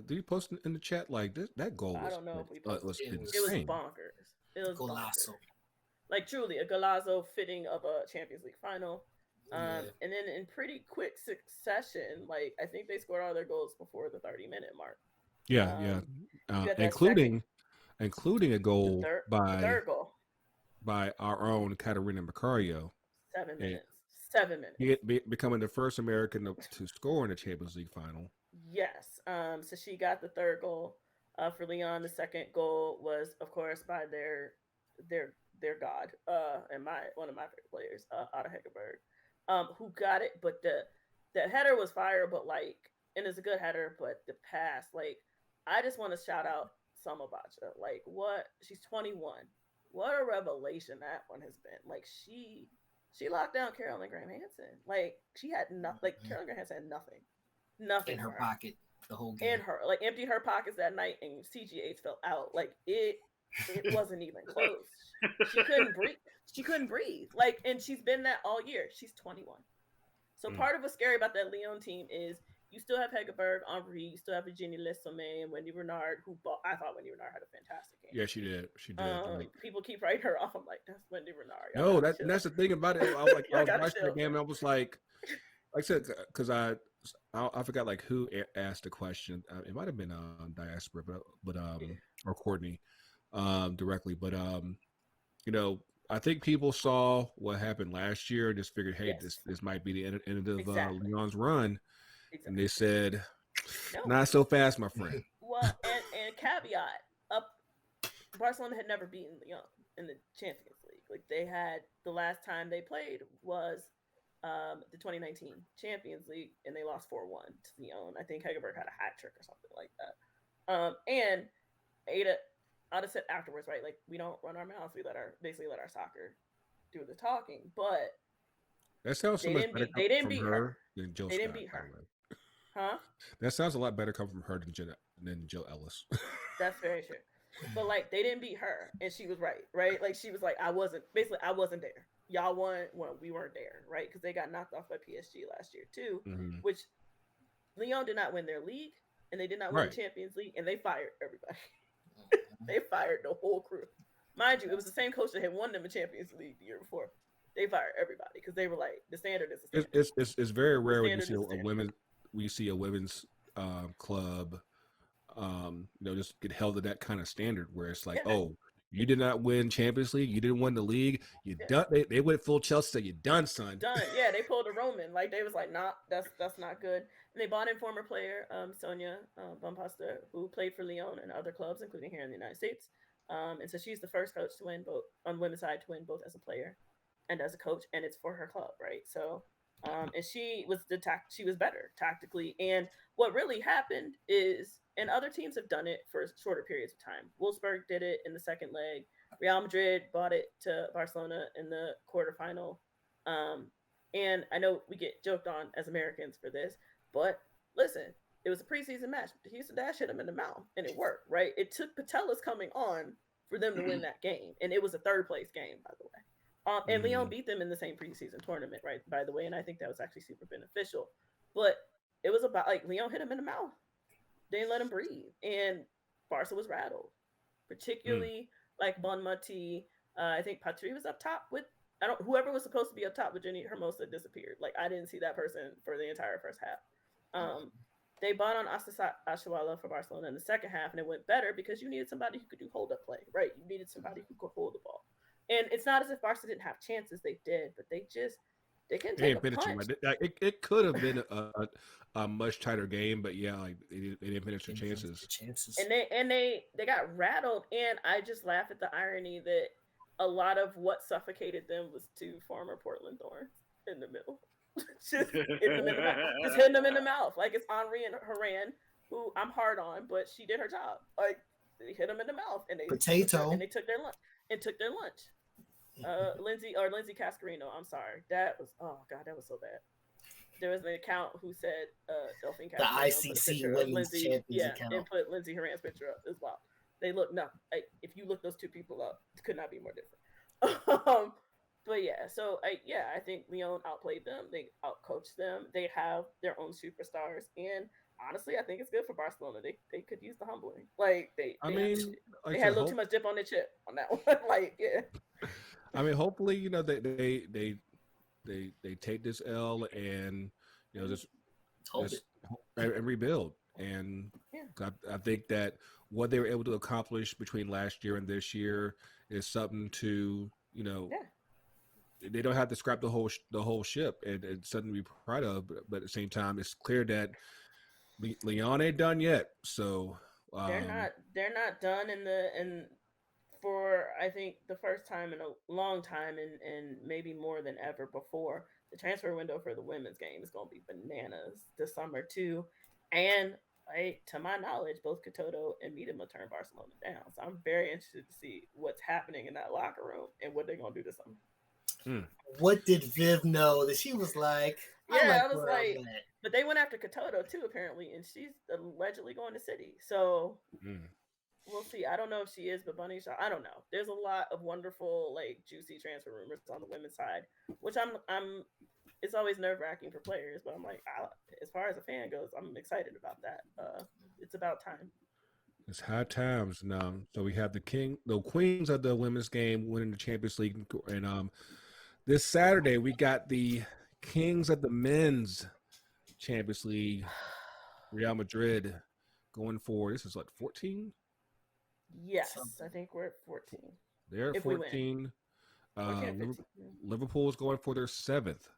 you post in the chat? Like, that goal was, I don't know if we posted was it. insane. It was bonkers. It was Golazo. bonkers. Like, truly a golazo fitting of a Champions League final. And then in pretty quick succession, like I think they scored all their goals before the 30-minute mark. Yeah. Including a goal the third goal by our own Katarina Macario. 7 minutes. 7 minutes. Becoming the first American to score in the Champions League final. Yes. So she got the third goal for Lyon. The second goal was, of course, by their god, and one of my favorite players, Otto Hegerberg, who got it. But the header was fire, but like, and it's a good header, but the pass, like, I just want to shout out Samabacha. Like, what? She's 21. What a revelation that one has been. Like, she locked down Carolyn Graham Hansen. Like, she had nothing. Like, Carolyn Graham Hansen had nothing in her pocket the whole game. And her, like, emptied her pockets that night, and CGH fell out. Like, it wasn't even close. She couldn't breathe. Like, and she's been that all year. She's 21. So part of what's scary about that Lyon team is you still have Hegerberg, Henri, you still have Virginie Lesomé, and Wendy Renard, I thought Wendy Renard had a fantastic game. Yeah, she did. People keep writing her off. I'm like, that's Wendy Renard. No, that's the thing about it. I was watching the game, and I was like I said, because I forgot like who asked the question. It might have been Diaspora, but or Courtney directly. But you know, I think people saw what happened last year and just figured, hey, this might be the end of Lyon's run. Exactly. And they said, not so fast, my friend. Well, and caveat, Barcelona had never beaten Lyon in the Champions League. Like, they had, the last time they played was the 2019 Champions League, and they lost 4-1 to Lyon. I think Hegerberg had a hat trick or something like that. And Ada said afterwards, right? Like, we don't run our mouths. We basically let our soccer do the talking. But that sounds so much better from her than Jill Scott. They didn't beat her. Huh? That sounds a lot better coming from her than Jill Ellis. That's very true. But like, they didn't beat her, and she was right? Like, she was like, I wasn't there. Y'all won when we weren't there, right? Because they got knocked off by PSG last year too, which Lyon did not win their league, and they did not win the Champions League, and they fired everybody. They fired the whole crew. Mind you, it was the same coach that had won them a Champions League the year before. They fired everybody because they were like, the standard is the standard. It's very rare when you see a women's club, just get held to that kind of standard where it's like, You did not win Champions League. You didn't win the league. You done. They went full Chelsea. Said, you done, son. Done. Yeah, they pulled a Roman. Like they was like, nah, that's not good. And they bought in former player Sonia Bompasta, who played for Lyon and other clubs, including here in the United States. And so she's the first coach to win both on the women's side to win both as a player and as a coach, and it's for her club, right? So, and she was she was better tactically. And what really happened is, and other teams have done it for shorter periods of time. Wolfsburg did it in the second leg. Real Madrid bought it to Barcelona in the quarterfinal. And I know we get joked on as Americans for this, but listen, it was a preseason match. The Houston Dash hit them in the mouth, and it worked, right? It took Patella's coming on for them to win that game, and it was a third place game, by the way. And Lyon beat them in the same preseason tournament, right? By the way, and I think that was actually super beneficial. But it was about like Lyon hit them in the mouth. They didn't let him breathe, and Barca was rattled, particularly like Bonmati. I think Patry was up top with whoever was supposed to be up top with Jenny Hermosa disappeared. Like I didn't see that person for the entire first half. They bought on Ashwala for Barcelona in the second half, and it went better because you needed somebody who could do hold up play, right? You needed somebody who could hold the ball. And it's not as if Barca didn't have chances; they did, but they couldn't take a punch. It could have been a much tighter game, but yeah, like they didn't finish their chances. And they got rattled, and I just laugh at the irony that a lot of what suffocated them was two former Portland Thorns in the middle. just hitting them in the mouth. Like it's Henri and Haran, who I'm hard on, but she did her job. Like they hit them in the mouth, and they took their lunch. Lindsay Cascarino. I'm sorry. That was that was so bad. There was an account who said Delphine Cascarino the ICC Women's Champions account and put Lindsay Horan's picture up as well. They look if you look those two people up, it could not be more different. But yeah, so I think Lyon outplayed them. They outcoached them. They have their own superstars, and honestly, I think it's good for Barcelona. They could use the humbling. Like they had a little too much dip on their chip on that one. Like yeah. I mean, hopefully, they take this L and just and rebuild. And I think that what they were able to accomplish between last year and this year is something to they don't have to scrap the whole ship and something to be proud of. But at the same time, it's clear that Lyon ain't done yet. So they're not done for I think the first time in a long time and maybe more than ever before. The transfer window for the women's game is going to be bananas this summer too. And to my knowledge, both Katoto and Miedema turned Barcelona down. So I'm very interested to see what's happening in that locker room and what they're going to do this summer. What did Viv know that she was like? I was like, but they went after Katoto too, apparently, and she's allegedly going to City. So we'll see. I don't know if she is, but Bunny Shaw, I don't know. There's a lot of wonderful, juicy transfer rumors on the women's side, which I'm. It's always nerve-wracking for players, but I'm like, as far as a fan goes, I'm excited about that. It's about time. It's high times now. So we have the queens of the women's game winning the Champions League, and this Saturday we got the kings of the men's Champions League, Real Madrid, going for this is 14. Yes, I think we're at 14. They're at 14. Liverpool is going for their 7th.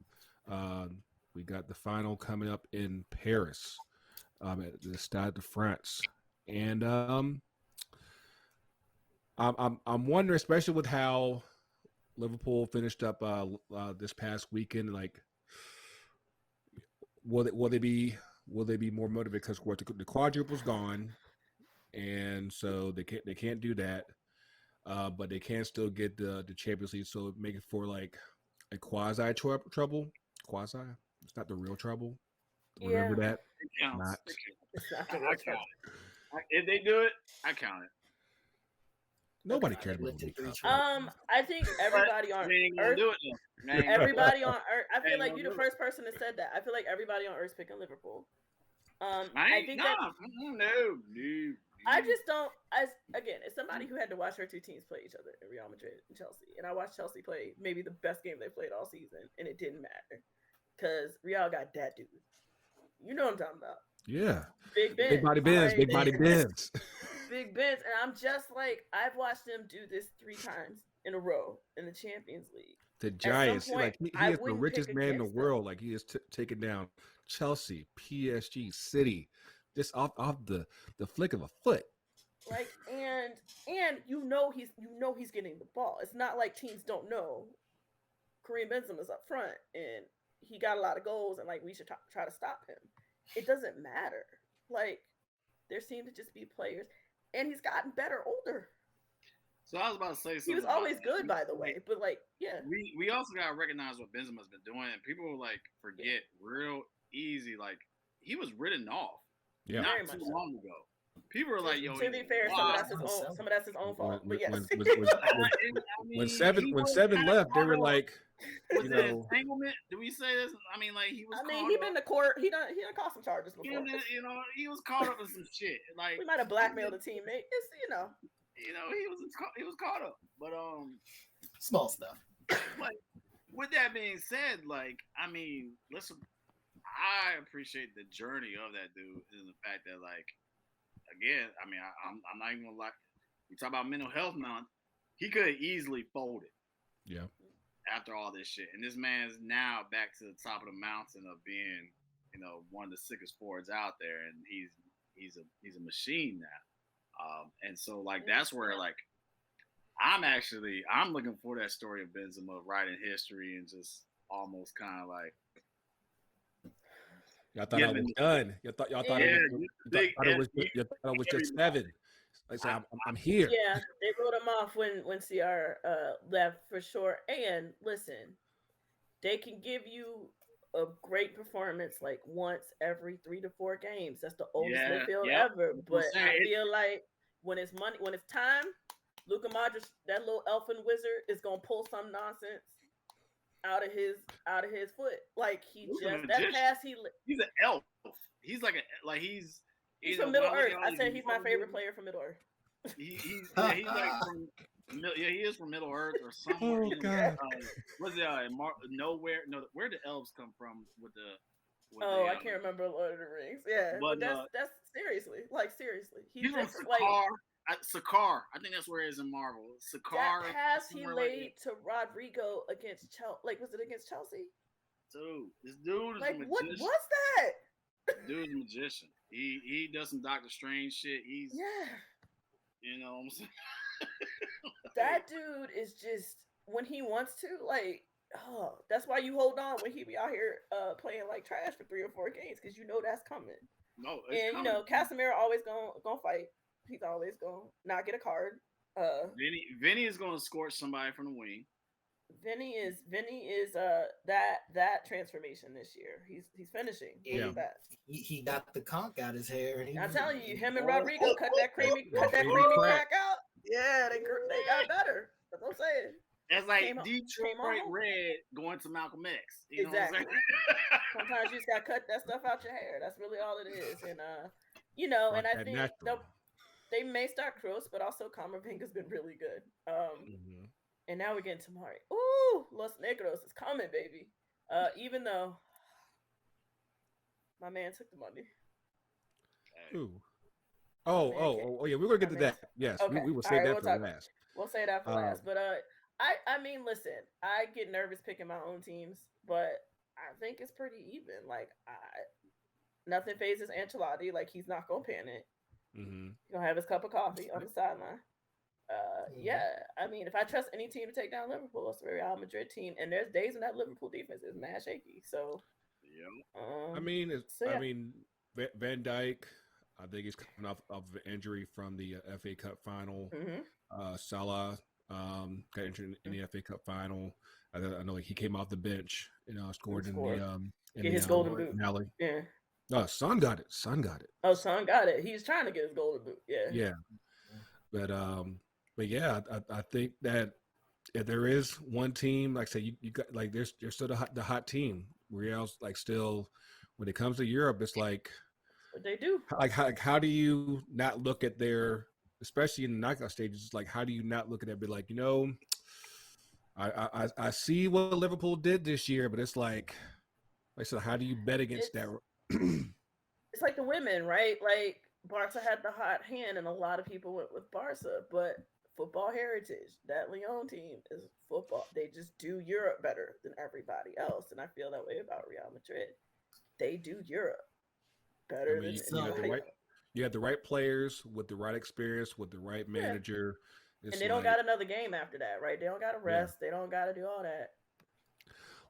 We got the final coming up in Paris at the Stade de France, and I'm wondering, especially with how Liverpool finished up this past weekend, like will they be more motivated because the quadruple's gone, and so they can't do that, but they can still get the Champions League, so make it for like a quasi trouble. Quasi, it's not the real trouble. Remember that? It counts. It's not the real trouble. If they do it, I count it. Nobody cared about the I think everybody on Earth. Everybody on Earth. I feel like you're the first person that said that. I feel like everybody on Earth's picking Liverpool. I think no. I just don't. As somebody who had to watch her two teams play each other in Real Madrid and Chelsea, and I watched Chelsea play maybe the best game they played all season, and it didn't matter because Real got that dude. You know what I'm talking about. Yeah. Big Ben. Big body bends. Like, Big body bends. Big Ben's, and I'm just like, I've watched him do this 3 times in a row in the Champions League. The At some Giants, point, he I is the wouldn't richest pick man in the against them. world. Like he has taken down Chelsea, PSG, City, just off the flick of a foot. Like, and he's getting the ball. It's not like teams don't know Kareem Benzema's up front and he got a lot of goals and like we should try to stop him. It doesn't matter. Like, there seem to just be players, and he's gotten better older. So I was about to say something. He was always good, by the way, but like, yeah. We also gotta recognize what Benzema's been doing, and people like forget real easy. Like he was written off not too long ago. People are like, "Yo." To be fair, some of that's his own fault. But yes, when seven left, they were like, you know, entanglement. Do we say this? I mean, like he was. I mean, he been to court. He done caught some charges before. You know, he was caught up in some shit. Like we might have blackmailed a teammate. It's he was caught up. But small stuff. But with that being said, like I mean, listen, I appreciate the journey of that dude and the fact that like. Again, I mean, I'm not even gonna lie. We talk about mental health month. He could have easily folded. Yeah. After all this shit, and this man is now back to the top of the mountain of being, you know, one of the sickest forwards out there, and he's a machine now. And so like that's where like I'm looking for that story of Benzema writing history and just almost kind of like. Y'all thought I was done. Y'all thought it was just 7. Like I said, I'm here. Yeah, they wrote him off when CR left for sure. And listen, they can give you a great performance like once every 3 to 4 games. That's the oldest midfield ever. But I feel like when it's time, Luka Modric, that little elfin wizard, is gonna pull some nonsense out of his foot. Like he just that pass he's an elf. He's like he's from Middle Earth. I said he's my favorite player from Middle Earth. He's like from he is from Middle Earth or somewhere. Oh God. What's it nowhere? No, where did elves come from with the I can't remember Lord of the Rings. Yeah, but that's seriously. He's from Sakaar. Sakaar, I think that's where it is in Marvel. Sakaar. That pass he laid to Rodrigo against Chelsea, like was it against Chelsea? Dude, this dude is like a magician. What was that? Dude's a magician. He does some Doctor Strange shit. He's you know what I'm saying. That dude is just when he wants to, like, that's why you hold on when he be out here playing like trash for 3 or 4 games because you know that's coming. No, and coming. You know Casemiro always gonna fight. He's always gonna not get a card. Vinny is gonna scorch somebody from the wing. Vinny is that transformation this year. He's finishing. Yeah, he got the conch out his hair. And I'm telling you, him and Rodrigo cut that creamy crack out. Yeah, they got better. That's what I'm saying. It's like Detroit Red going to Malcolm X. You know exactly. What I'm Sometimes you just gotta cut that stuff out your hair. That's really all it is. And you know, and I think they may start Kroos, but also Camavinga's been really good. And now we're getting to Mari. Ooh, Los Negros is coming, baby. Even though my man took the money. Ooh. Oh, yeah. We're gonna get to that. Yes, okay. we will say that for last. We'll say that for last. But I mean, listen, I get nervous picking my own teams, but I think it's pretty even. Like, nothing phases Ancelotti. Like, he's not gonna panic. He's gonna have his cup of coffee on the sideline. Yeah, I mean, if I trust any team to take down Liverpool, it's the Real Madrid team, and there's days when that Liverpool defense is mad shaky. So, I mean, Van Dijk, I think he's coming off of an injury from the FA Cup final. Salah got injured in the FA Cup final. I know he came off the bench, scored in his golden boot. Finale. Yeah. No, Son got it. Oh, Son got it. He's trying to get his golden boot. Yeah. Yeah. But yeah, I think that if there is one team, like I say, you got like there's still the hot team. Real's like still when it comes to Europe, it's like what they do. Like how do you not look at their, especially in the knockout stages? Like how do you not look at that? Be like, I see what Liverpool did this year, but it's like I said, how do you bet against that? It's like the women, right? Like Barca had the hot hand, and a lot of people went with Barca, but football heritage, that Lyon team is football. They just do Europe better than everybody else, and I feel that way about Real Madrid. They do Europe I better mean, than you have the anybody right, else. you have the right players with the right experience, with the right Yeah, manager. and It's they don't like, got another game after that, right? They don't got to yeah, rest. They don't got to do all that.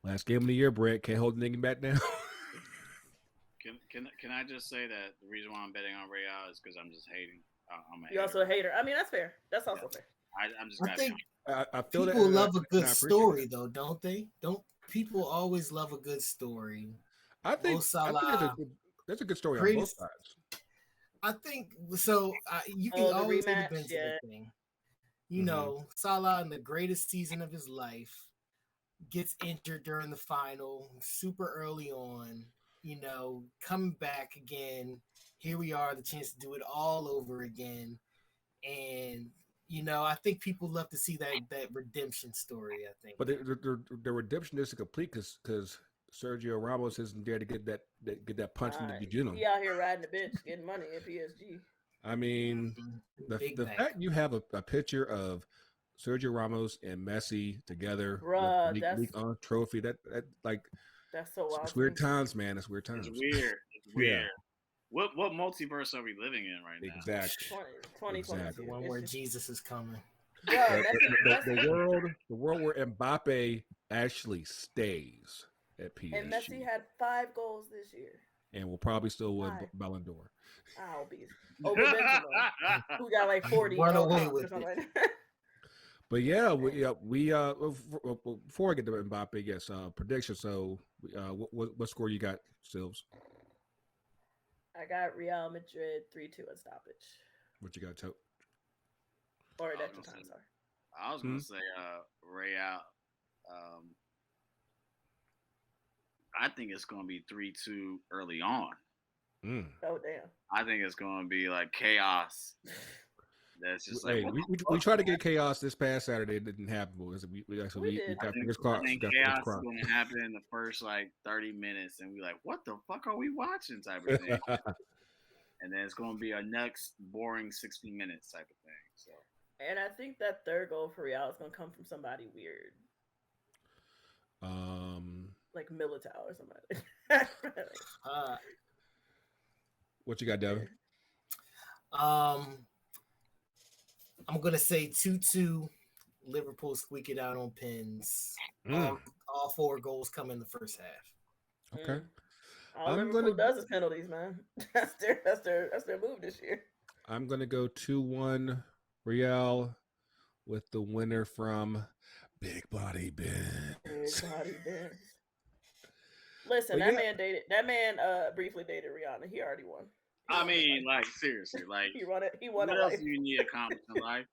last game of the year, Brett can't hold the nigga back now. Can I just say that the reason why I'm betting on Real is because I'm just hating. I'm a You hater. also a hater. I mean, that's fair. That's also fair. I'm just. I think I feel people that, love a and good I appreciate story, that. though, don't they? Don't people always love a good story? I Mo think Salah, there's a good story on both greatest. sides. I think so. You can Oh, the always say the rematch, yeah. Benzema thing. You know, Salah in the greatest season of his life gets injured during the final, super early on. You know, coming back again. Here we are, the chance to do it all over again. And you know, I think people love to see that redemption story. I think. But the redemption isn't complete because Sergio Ramos isn't there to get that punch in the jejunum. He out here riding the bench, getting money at PSG. I mean, Big the bank. fact you have a picture of Sergio Ramos and Messi together Bruh, with league on trophy, that like that's so wild. it's weird times, man. It's weird times. It's weird. It's weird. What multiverse are we living in right now? Exactly. 2022. The one where Jesus is coming. Yeah, the world where Mbappe actually stays at PSG. And Messi had 5 goals this year. And will probably still win Ballon d'Or. I'll be over Benzema, who got like 40. Run away with it. But yeah, we before I get to Mbappe, yes, prediction. So, what score you got, Silves? I got Real Madrid 3-2 in stoppage. What you got, Tote? Or at extra time, sorry. I was gonna say Real. I think it's gonna be 3-2 early on. Oh damn! I think it's gonna be like chaos. That's just like we tried to get chaos this past Saturday. It didn't happen. We got fingers crossed. I think chaos is gonna happen in the first like 30 minutes, and we like, what the fuck are we watching? Type of thing. And then it's gonna be a next boring 60 minutes type of thing. So. And I think that third goal for Real is gonna come from somebody weird. Like Militao or somebody. What you got, Devin? I'm gonna say 2-2. Liverpool squeak it out on pins. All 4 goals come in the first half. Okay. All Liverpool does is penalties, man. That's their move this year. I'm gonna go 2-1 Real with the winner from Big Body Ben. Big Body Ben. Listen, that man briefly dated Rihanna. He already won. I mean, like seriously, like he won it. He won what it. What else do you need to accomplish in life?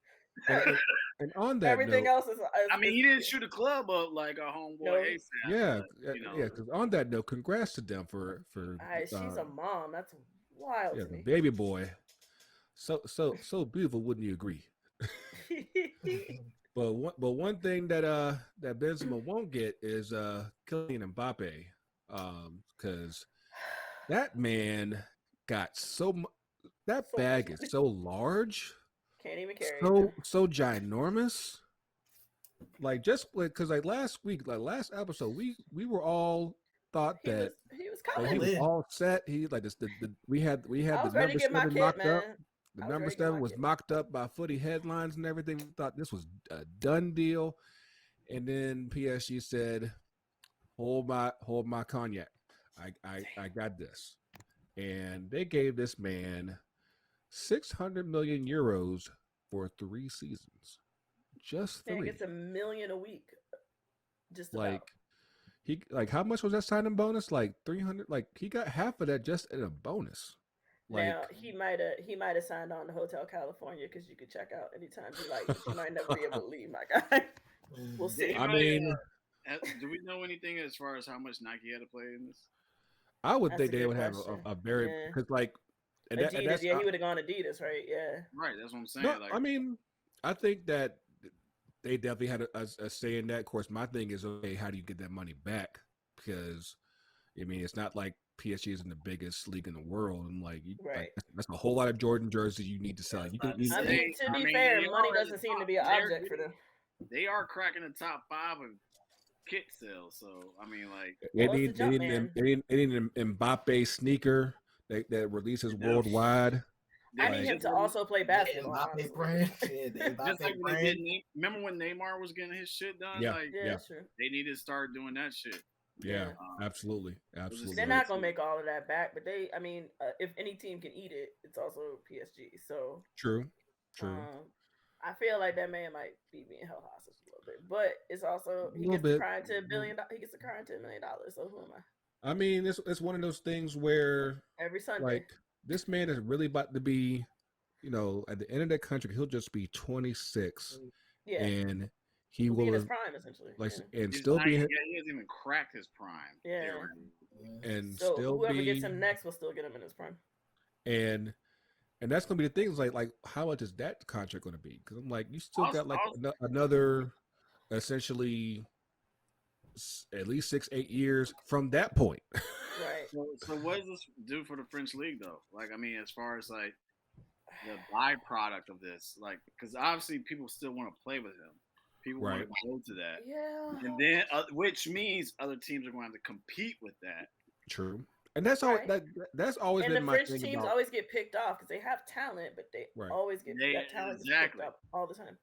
And on that everything note, else is. I mean, he didn't shoot a club up like a homeboy ASAP. Yeah, but, you know. yeah. Because on that note, congrats to them for. She's a mom. That's wild. Yeah, to me. baby boy. So beautiful, wouldn't you agree? But one thing that Benzema won't get is Kylian Mbappe, because that man got that bag is so large. Can't even carry it. So ginormous. Like just because like last episode, we were all thought that he was coming. He was all set. He like we had the number 7 mocked up. The number 7 was mocked up by footy headlines and everything. We thought this was a done deal. And then PSG said, hold my cognac. I got this. And they gave this man 600 million euros for 3 seasons. Just 3. Man gets $1 million a week. Just like how much was that signing bonus? Like 300. Like he got half of that just in a bonus. Like, now he might have signed on to Hotel California because you could check out anytime you like. But you might never be able to leave, my guy. We'll see. I mean, do we know anything as far as how much Nike had to play in this? I would think they would have a very because like Adidas. He would have gone Adidas, right? Yeah. Right. That's what I'm saying. No, I mean, I think that they definitely had a say in that. Of course, my thing is, okay, how do you get that money back? Because I mean, it's not like PSG isn't the biggest league in the world. I'm like, Right. that's a whole lot of Jordan jerseys you need to sell. Yeah, You can, I I mean, mean, to be fair, money doesn't seem to be an object for them. They are cracking the top 5 of kit sales. So I mean, like they What's the need jump, they man? need an Mbappe sneaker that releases worldwide. I need him to also play basketball. Mbappe honestly. brand. Yeah, the just like Mbappe when they brand. did. Remember when Neymar was getting his shit done? Yeah. Like Yeah, sure. they need to start doing that shit. Yeah, absolutely. They're not gonna make all of that back, but I mean, if any team can eat it, it's also PSG. So True. I feel like that man might be being held hostage a little bit, but it's also he gets to cry into $1 billion. He gets to cry into $1 million. So who am I? I mean, it's one of those things where every Sunday, like this man is really about to be, at the end of that contract, he'll just be 26, and he will be in his prime essentially, and still be. He hasn't even cracked his prime. Yeah, and so still whoever gets him next will still get him in his prime. And that's gonna be the thing. Is like how much is that contract gonna be? Because I'm like, you still got like another, essentially, at least 6-8 years from that point. Right. So what does this do for the French league though? Like, I mean, as far as like the byproduct of this, like, because obviously people still want to play with him. People want to go to that. Yeah. And then, which means other teams are going to have to compete with that. True. And that's all. That's always been my thing. And the French teams always get picked off because they have talent, but they always get that talent picked up all the time.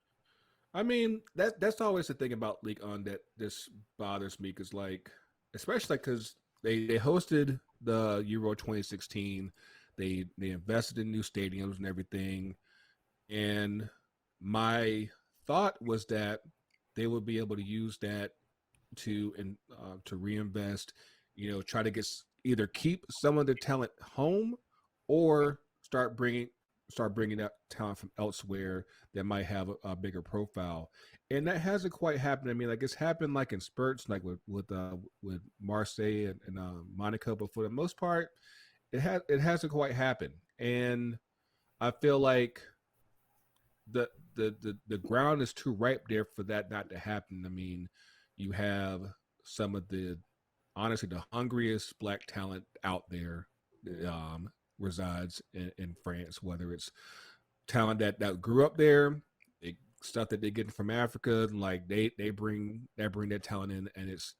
I mean, that's always the thing about League On that this bothers me, because like, especially because they hosted the Euro 2016, they invested in new stadiums and everything, and my thought was that they would be able to use that to reinvest, try to either keep some of the talent home or start bringing that talent from elsewhere that might have a bigger profile. And that hasn't quite happened. I mean, like, it's happened like in spurts, like with Marseille and Monaco, but for the most part, it hasn't quite happened. And I feel like the ground is too ripe there for that not to happen. I mean, you have some of honestly the hungriest black talent out there resides in France, whether it's talent that grew up there, stuff that they get from Africa, and like they bring that talent in, and it's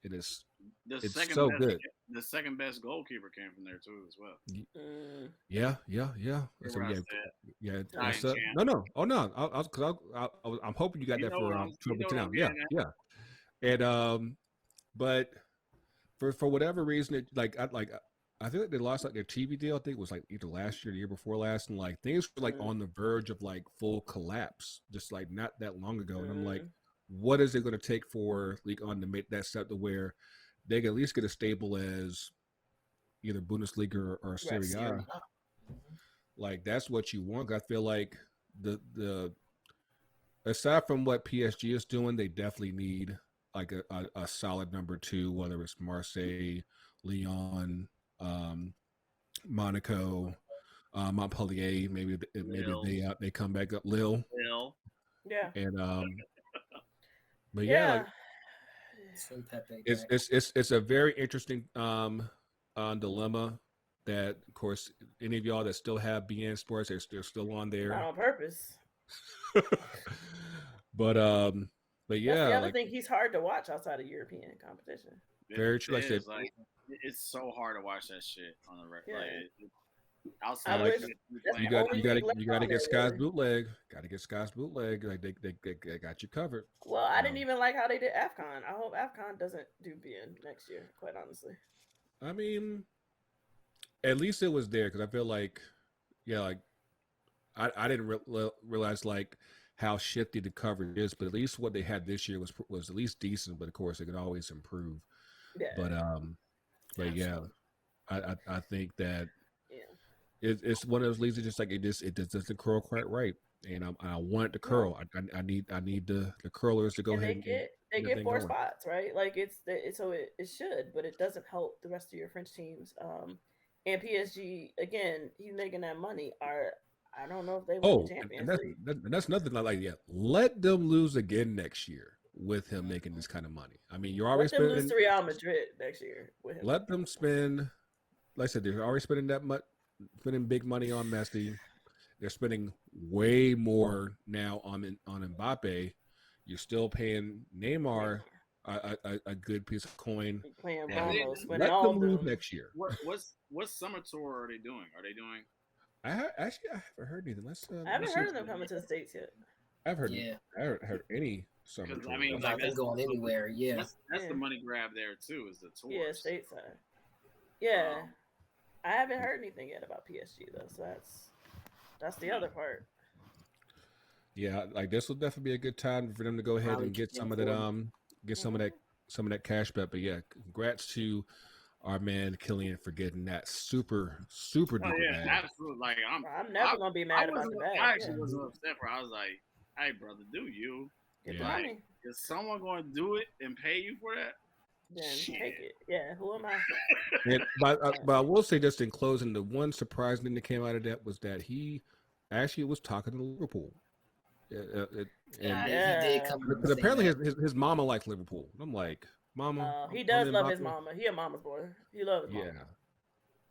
so good. The second best goalkeeper came from there too, as well. Yeah. I'm hoping you got that for 2010. Yeah. And but for whatever reason, I think they lost like their TV deal. I think it was like either last year or the year before last, and like things were like on the verge of like full collapse, just like not that long ago. And I'm like, what is it going to take for League On to make that step to where they can at least get as stable as either Bundesliga or Serie A? Like, that's what you want. I feel like the aside from what PSG is doing, they definitely need like a solid number 2, whether it's Marseille, Lyon, Monaco, Montpellier. Maybe they come back up. Lille. Yeah. And but yeah, it's a very interesting dilemma that, of course, any of y'all that still have BN Sports, they're still on there. Not on purpose. But yeah, that's the other thing. He's hard to watch outside of European competition. Very true. It's so hard to watch that shit on the record. Yeah. Outside, you got to get Sky's bootleg. Got to get Sky's bootleg. Like they got you covered. Well, I didn't even like how they did AFCON. I hope AFCON doesn't do BN next year. Quite honestly. I mean, at least it was there, because I feel like, I didn't realize like how shifty the coverage is, but at least what they had this year was at least decent. But of course, it could always improve. Yeah. But yeah, I think that it's one of those leagues that just like it just doesn't curl quite right, and I want it to curl. I need the curlers to go ahead. They get 4 spots, right? Like it should, but it doesn't help the rest of your French teams. And PSG, again, he's making that money. I don't know if they win the Champions League. That's nothing like that. Let them lose again next year with him making this kind of money. I mean, you're always let them lose to Real Madrid next year with him. Let them spend like I said, they're already spending that much, spending big money on Messi. They're spending way more now on Mbappe. You're still paying Neymar a good piece of coin. Playing Yeah, Ramos, they- when Let all them move the next year. What summer tour are they doing? Are they doing? I haven't heard anything. I haven't heard of them coming to the States yet. I've heard. Yeah. I haven't heard any summer. Because tour. I mean, Not like been that's going anywhere. Yeah. That's Yeah. the money grab there too. Is the tours. Yeah, stateside. Yeah, Um, I haven't heard anything yet about PSG though, so that's the other part. Yeah, like this will definitely be a good time for them to go ahead Probably and get some of can that afford get some of that cash back. But yeah, congrats to our man Killian for getting that super Oh duper yeah, bag. absolutely. Like I'm never gonna be mad about the bag. I actually Yeah. wasn't upset for. I was like, "Hey, brother, do you? Get Yeah. the money, Is someone going to do it and pay you for that?" then Shit. take it. Yeah, who am I? But I will say just in closing, the one surprising thing that came out of that was that he actually was talking to Liverpool. Yeah, Yeah. he did come. and Because say apparently that. his mama likes Liverpool. I'm like, Mama. He does I'm love his Mbappe. mama. He a mama's boy. He loves his Yeah. mama.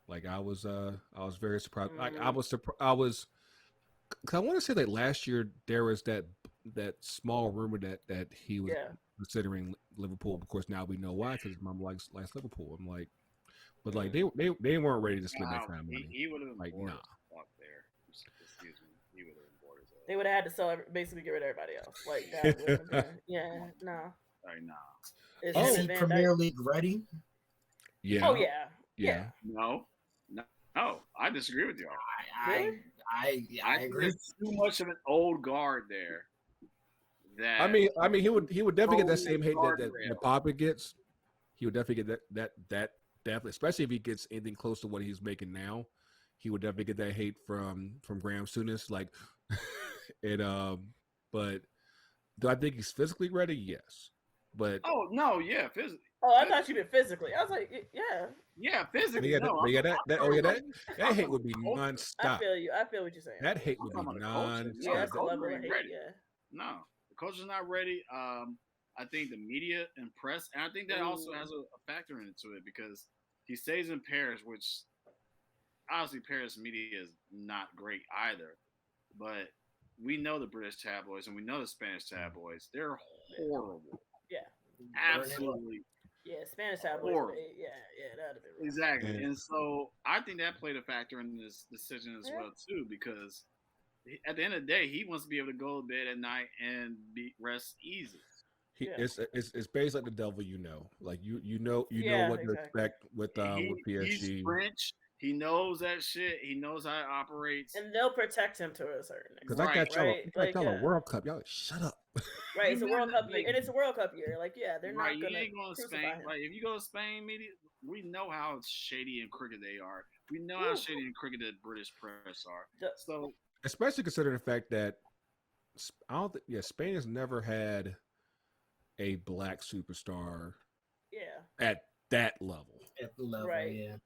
Like I was very surprised. Like Mhm. I was, cause I want to say that last year there was that small rumor that he was Yeah. considering Liverpool. Of course, now we know why because his mom likes Liverpool. I'm like, but like they weren't ready to spend that kind of money. He would have been Like, bored nah. as fuck there. Excuse me. He would have been bored as hell. They would have had to sell basically get rid of everybody else. Like that would have been. Yeah, no. Like, nah. It's Oh. Is him he and Van Premier Dijk. League ready? Yeah. Oh yeah. Yeah. No. I disagree with you. Really? I I think agree. there's too much of an old guard there. That I mean, he would definitely get that same hate that Guardrail. Papa gets. He would definitely get that definitely, especially if he gets anything close to what he's making now. He would definitely get that hate from Graham Souness. Like, but do I think he's physically ready? Yes, but Oh no, yeah, physically. Oh, I thought you meant physically. I was like, yeah. Yeah, physically. yeah, no, that hate would be culture. I nonstop. feel you. I feel what you're saying. That hate I'm would talking be about the culture. nonstop. Yeah, that's the culture level of ain't hate. ready. Yeah. No, the culture's not ready. I think the media and press, and I think that also has a factor into it because he stays in Paris, which obviously Paris media is not great either. But we know the British tabloids and we know the Spanish tabloids. They're horrible. Yeah. Absolutely. Yeah, Spanish tabloids. Horrible. Yeah, that'd have been rough. Exactly. Yeah. And so I think that played a factor in this decision as well too, because at the end of the day, he wants to be able to go to bed at night and rest easy. It's basically like the devil, like you know Yeah, what to exactly. expect with PSG. He's French. He knows that shit. He knows how it operates. And they'll protect him to a certain Because extent. I got y'all, right? I got y'all a World Cup. Y'all shut up. Right, it's a World Cup year, Like- and it's a World Cup year. Like, yeah, they're Right, not gonna you ain't going to crucify Spain. him. Like, if you go to Spain, media, we know how shady and crooked they are. We know how Ooh. shady and crooked the British press are. The- So Especially considering the fact that Spain has never had a black superstar Yeah, at that level. At the level, Right. yeah.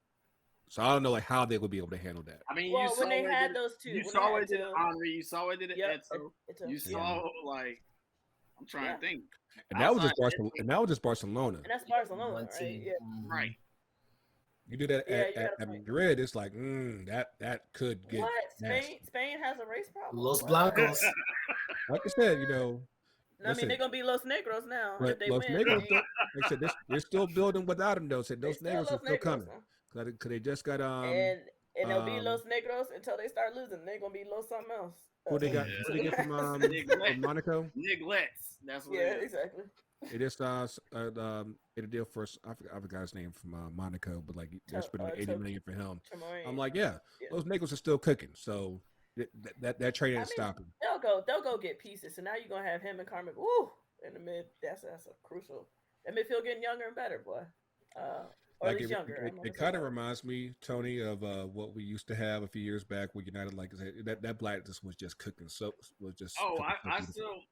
So I don't know how they would be able to handle that. I mean, well, you when saw they what had did- those two, You when saw they what had it did two- at Henry. You saw what it did at Yep, Eto. it's a- You saw like I'm trying Yeah. to think. And that was just Outside Barcelona. And that was just Barcelona. and that's Barcelona, One right? team. Yeah, Mhm. Right. You do that Yeah, you at gotta Madrid, it's like that could get what? nasty. Spain has a race problem. Los What? Blancos. Like I said, I mean, listen, they're gonna be Los Negros now if but they Los win. Negros, like I said, they're still building without him though. Said They Los still Negros are Los still Negros coming now. because they just got and they'll be um, Los Negros until they start losing. They're gonna be Los something else. who they got Yeah. who they get from Neglect. Monaco. Neglects. That's what Yeah, it is. exactly. It just a deal for I forgot his name from Monaco, but like they're spending 80 million for him. Tremaine. I'm like, yeah, Yeah. those Negros are still cooking, so that trade ain't I mean, stopping. They'll go get pieces. So now you're gonna have him and Carmen. Woo, in the mid. That's a crucial. That midfield getting younger and better, boy. Or at Like least younger. it kind of reminds me, Tony, of what we used to have a few years back with United. Like that blackness was just cooking. So was just. Oh, cooking so I beautiful. still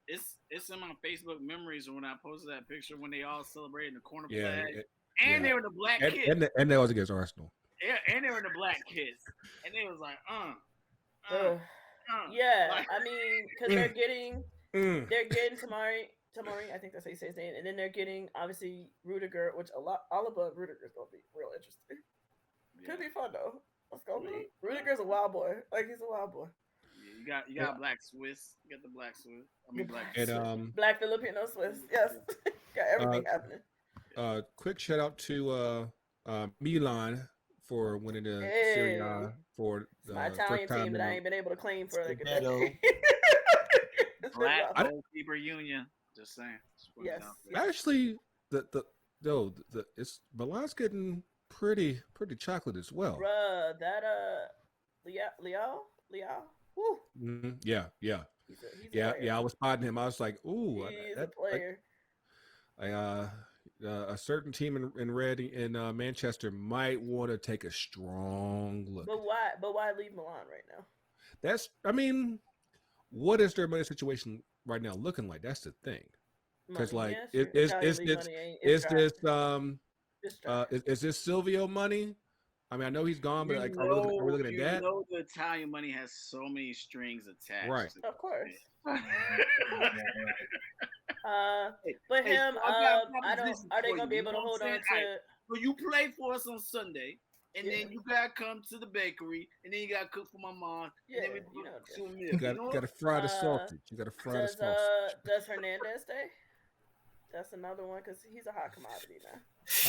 it's in my Facebook memories when I posted that picture when they all celebrated the corner Yeah, flag, and they were the black kids, and that was against Arsenal. yeah, and they were the black kids, and they was like, Yeah, like- I mean, because they're getting Mm. Tamari. I think that's how you say his name, and then they're getting obviously Rudiger, which Alaba and Rudiger is gonna be real interesting. Could be fun though. Let's go. Rudiger's a wild boy. Like he's a wild boy. Yeah, you got Black Swiss. You got the Black Swiss. I mean Black. And Black Filipino Swiss. Yes, got everything happening. Quick shout out to Milan for winning the Serie A for the my Italian team that I ain't been able to claim for like a decade. Black goalkeeper union. Just saying. Yes. Actually, it's Milan's getting pretty chocolate as well. Bruh, that Liao. Woo. Mm-hmm. Yeah. He's I was spotting him. I was like, ooh, he's a player. A certain team in red in Manchester might want to take a strong look. But why leave Milan right now? What is their money situation right now looking like? That's the thing. Because is this Silvio money? I mean, I know he's gone, but like, are we looking at that? You know the Italian money has so many strings attached. Right. Of course. But him, I don't. Are they gonna be able to hold on to? Well, you play for us on Sunday, and then you gotta come to the bakery, and then you gotta cook for my mom. Yeah, and then we you gotta fry the sausage. You gotta fry the sausage. Does Hernandez stay? That's another one because he's a hot commodity now.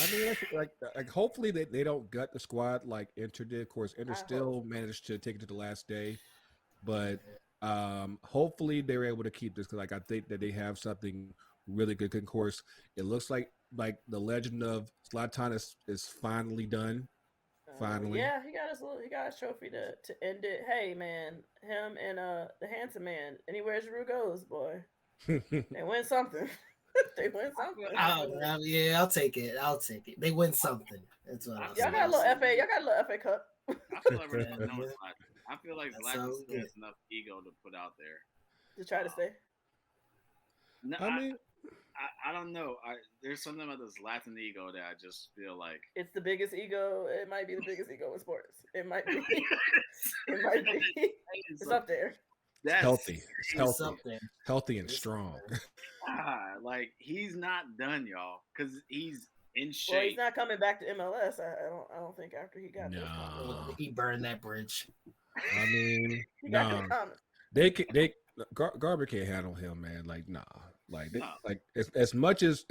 I mean, like hopefully they don't gut the squad like Inter did. Of course, Inter still managed to take it to the last day, but hopefully they were able to keep this because like I think that they have something really good. Of course, it looks like the legend of Zlatan is finally done. Finally, yeah, he got his trophy to end it. Hey man, him and the handsome man. Anywhere Giroud goes, boy, they win something. They win something. Yeah, I'll take it. They win something. That's what y'all got a little FA. Y'all got a little FA Cup. I feel like Zlatan has enough ego to put out there to try to stay. No, I don't know. There's something about this Zlatan ego that I just feel like it's the biggest ego. It might be the biggest ego in sports. It might be. It might be. It's up there. That's healthy. It's healthy and strong. Like he's not done, y'all, because he's in shape. Well, he's not coming back to MLS. I don't think after he got there. He burned that bridge. I mean, Garber can't handle him, man. Like, nah. Like as much as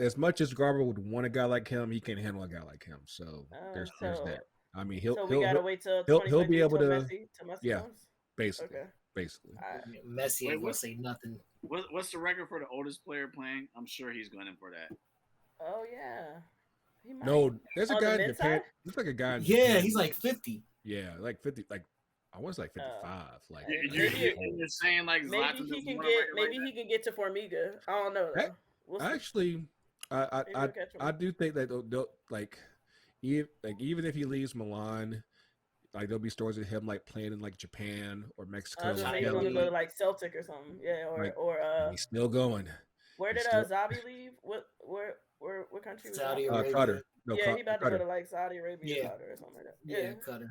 Garber would want a guy like him, he can't handle a guy like him. So there's that. I mean, he'll wait till he'll be able to Messi basically. Okay. Basically. Messi ain't gonna say nothing. What's the record for the oldest player playing? I'm sure he's going in for that. Oh yeah. No, there's a guy in Japan. Looks like a guy in Japan. He's like 50. Yeah, like 50. Like I was like 55. Like you're saying like maybe he can get to Formiga. I don't know. Actually, I do think that they'll like even if he leaves Milan. Like there'll be stories of him like playing in like Japan or Mexico. Maybe he's gonna go to like Celtic or something. Yeah, or he's still going. Where did Zabi leave? What country was Saudi Arabia? Qatar. No, yeah, he about to go to like Saudi Arabia, Qatar or something like that. Yeah, Qatar.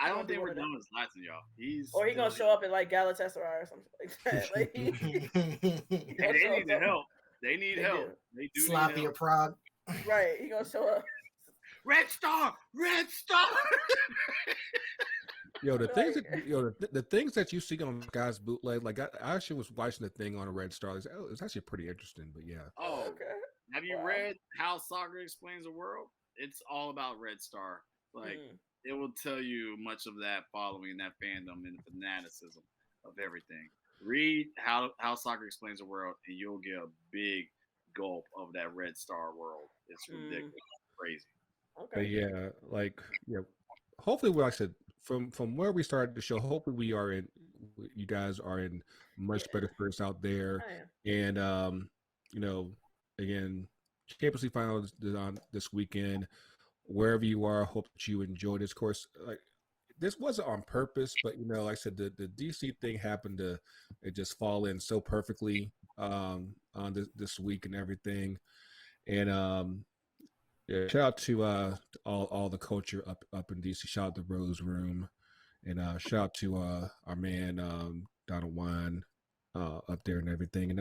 I don't think we're done with Zlatan, y'all. He's gonna show up at like Galatasaray or something like that. Like, they need help. They need help. They do. Slavia Prague. Right, he gonna show up. Red Star. Yo, the things that you see on guys bootleg, like I actually was watching the thing on a Red Star. It's actually pretty interesting, but yeah. Oh, okay. Have you read How Soccer Explains the World? It's all about Red Star. Like it will tell you much of that following that fandom and fanaticism of everything. Read How Soccer Explains the World, and you'll get a big gulp of that Red Star world. It's ridiculous, crazy. Okay. But hopefully, like I said, from where we started the show, hopefully you guys are in much better spirits out there. And again, Champions League Final is on this weekend. Wherever you are, hope that you enjoy this. Of course, like this wasn't on purpose, but like I said, the DC thing happened to just fall in so perfectly on this week and everything. And shout out to all the culture up in DC. Shout out to Rose Room, and shout out to our man Donald Wine up there and everything. And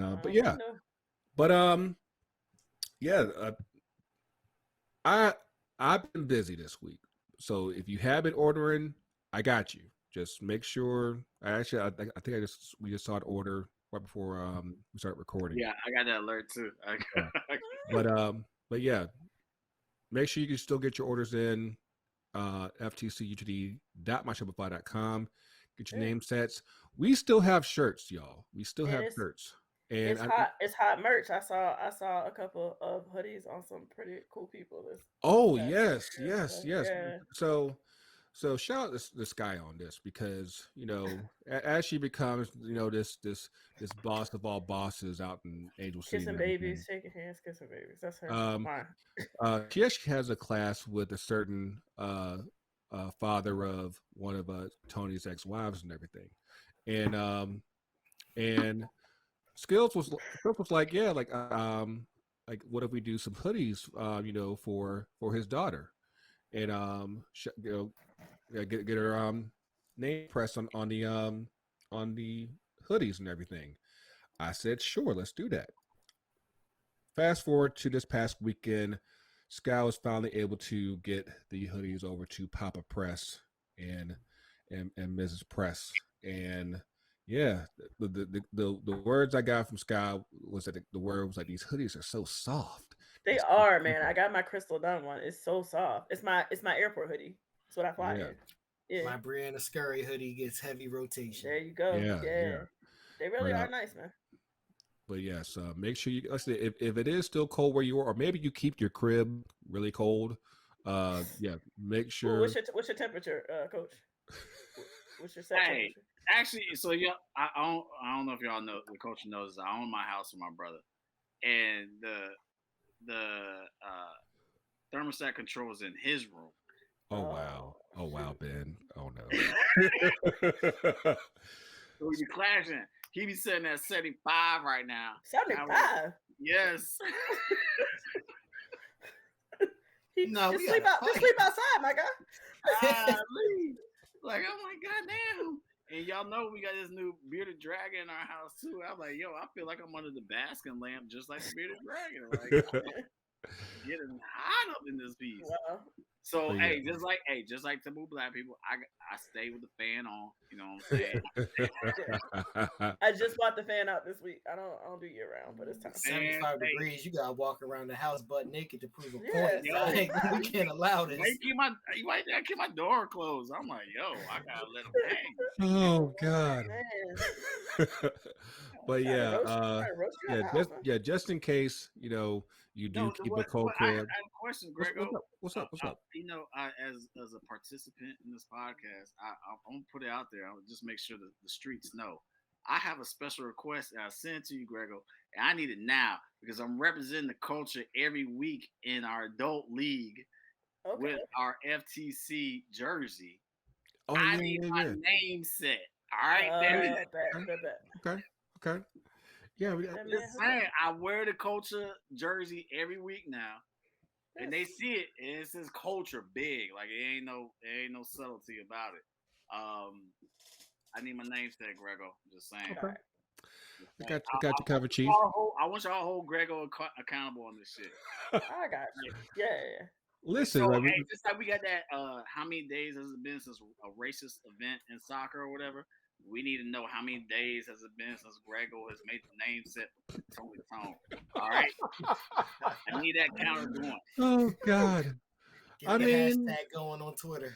I've been busy this week, So if you have been ordering, I got you. Just make sure. I think we just saw an order right before we started recording. Yeah, I got that alert too. Yeah. But yeah, make sure you can still get your orders in. ftcutd.myshopify.com. Get your name sets. We still have shirts, y'all. We still have shirts. And it's hot. It's hot merch. I saw a couple of hoodies on some pretty cool people. Yes. Yeah. So shout out this guy on this because as she becomes this boss of all bosses out in Angel City, kissing babies, shaking hands, kissing babies. That's her. She actually has a class with a certain father of one of Tony's ex-wives and everything, and Skills was like, yeah, like what if we do some hoodies for his daughter, and get her name pressed on the hoodies and everything. I said, sure, let's do that. Fast forward to this past weekend, Sky was finally able to get the hoodies over to Papa Press and Mrs. Press, and yeah, the words I got from Sky was that the word was like, these hoodies are so soft. They are, man. I got my Crystal Dunn one. It's so soft. It's my airport hoodie. That's what I fly in. Yeah. My Brianna Scurry hoodie gets heavy rotation. There you go. Yeah. They really are nice, man. But yes, make sure you. Let's say if it is still cold where you are, or maybe you keep your crib really cold. Make sure. Ooh, what's your temperature, Coach? What's your set temperature? Actually, so I don't know if y'all know. The coach knows I own my house with my brother, and the thermostat control is in his room. Oh wow, Ben. Oh no. So we be clashing. He be sitting at 75 right now. 75? Yes. Just sleep outside, my guy. Like, I'm like, goddamn. And y'all know we got this new bearded dragon in our house too. I'm like, yo, I feel like I'm under the basking lamp just like the bearded dragon. Like, getting hot up in this piece. Wow. So just like Taboo Black people, I stay with the fan on. You know what I'm saying? I just bought the fan out this week. I don't do year round, but it's time. 75 degrees. You gotta walk around the house butt naked to prove a point. Like, we can't allow this. You might keep my door closed. I'm like, yo, I gotta let them hang. Oh God. But just in case you do keep a cold crib. I have a question, Grego. What's up? As a participant in this podcast, I'm gonna put it out there. I'll just make sure that the streets know. I have a special request that I sent to you, Grego, and I need it now because I'm representing the culture every week in our adult league with our FTC jersey. I need my name set. All right, Okay. Yeah, I wear the culture jersey every week now, and they see it, and it says culture big. Like it ain't no subtlety about it. I need my name set, Grego. Just saying. Okay. I got you covered, Chief. I want y'all to hold Grego accountable on this shit. I got you. Yeah. Listen, so, just like we got that. How many days has it been since a racist event in soccer or whatever? We need to know how many days has it been since Grego has made the name set for Tony Tone. All right, I need that counter going. Oh God. Get the hashtag going on Twitter.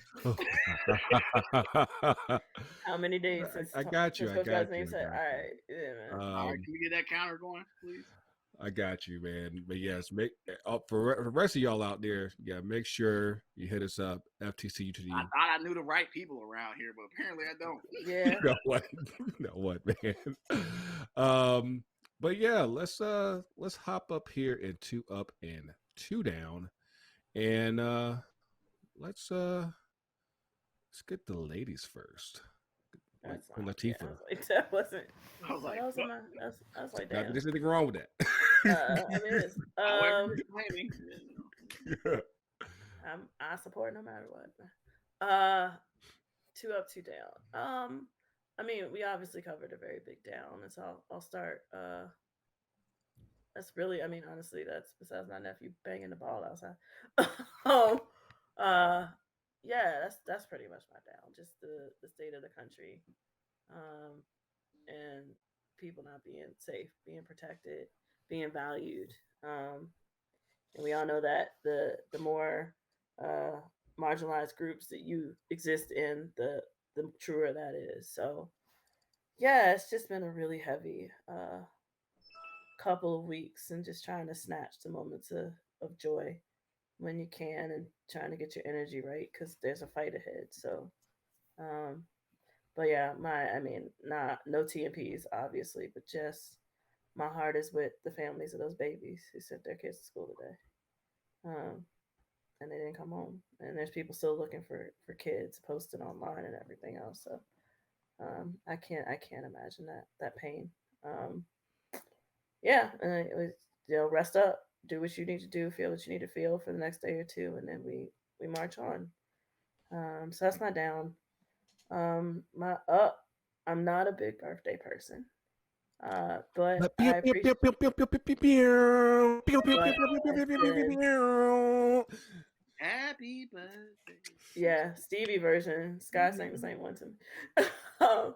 How many days since I got you. All right, yeah, man. All right, can we get that counter going, please? I got you, man. But yes, make for the rest of y'all out there, make sure you hit us up. FTC UTD. I thought I knew the right people around here, but apparently I don't. Yeah. No what, man. But yeah, let's hop up here in 2 Up and 2 Down, and let's get the ladies first. Latifah. That wasn't. I was like, damn. There's anything wrong with that. I support no matter what. 2 Up, 2 Down. I mean, we obviously covered a very big down, and so I'll start. That's really, I mean, honestly, that's besides my nephew banging the ball outside. yeah, that's pretty much my down. Just the state of the country, and people not being safe, being protected, being valued. And we all know that the more uh, marginalized groups that you exist in, the truer that is. So yeah, it's just been a really heavy couple of weeks, and just trying to snatch the moments of joy when you can, and trying to get your energy right because there's a fight ahead. So, um, but yeah, I mean, not no TMPs obviously, but just my heart is with the families of those babies who sent their kids to school today, and they didn't come home. And there's people still looking for kids posted online and everything else. So, I can't imagine that pain. Um, yeah, and it was, rest up, do what you need to do, feel what you need to feel for the next day or two, and then we march on. So that's my down. My up, I'm not a big birthday person, but I appreciate. But I said, Happy birthday. yeah, Stevie version. Sky sang the same one to me. um,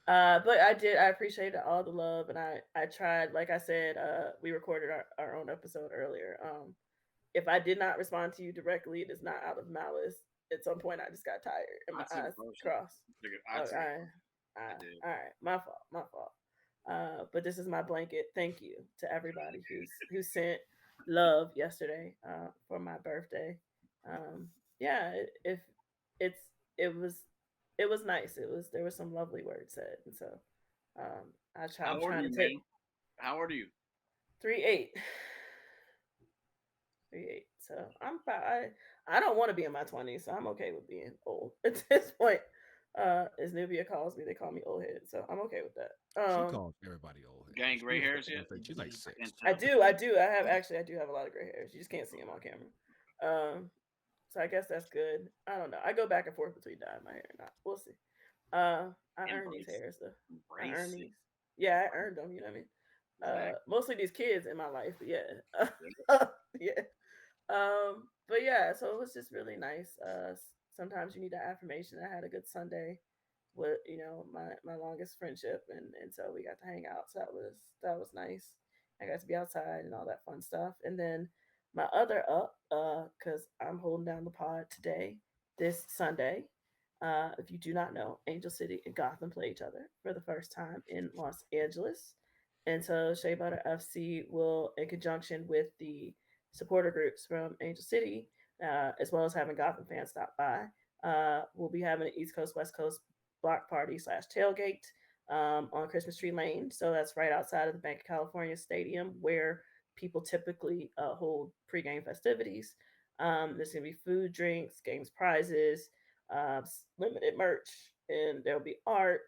but I appreciated all the love, and I tried. Like I said, we recorded our own episode earlier. If I did not respond to you directly, it is not out of malice. At some point, I just got tired and I my took eyes motion. crossed. I took All did. right, my fault. But this is my blanket. Thank you to everybody who sent love yesterday for my birthday. Yeah, if it's it was it was nice. There was some lovely words said, and so How I'm old are trying you, to take man? How old are you? 3'8". 3'8". So I don't want to be in my 20s, so I'm okay with being old at this point. As Nubia calls me, they call me old head, so I'm okay with that. She calls everybody old. Gain gray hairs yet? She's like 6. I do. I do have a lot of gray hairs. You just can't see them on camera. So I guess that's good. I don't know. I go back and forth between dyeing my hair or not. We'll see. I earn these hairs though. I earn these. Yeah, I earned them. You know what I mean? Exactly. Mostly these kids in my life, but yeah, yeah. But yeah, so it was just really nice. Sometimes you need that affirmation. I had a good Sunday with my longest friendship, and so we got to hang out. So that was nice. I got to be outside and all that fun stuff. And then my other up, because I'm holding down the pod today, this Sunday. If you do not know, Angel City and Gotham play each other for the first time in Los Angeles. And so Shea Butter FC will, in conjunction with the supporter groups from Angel City, as well as having Gotham fans stop by, we'll be having an East Coast, West Coast block party / tailgate on Christmas Tree Lane. So that's right outside of the Bank of California Stadium, where people typically hold pregame festivities. There's going to be food, drinks, games, prizes, limited merch, and there'll be art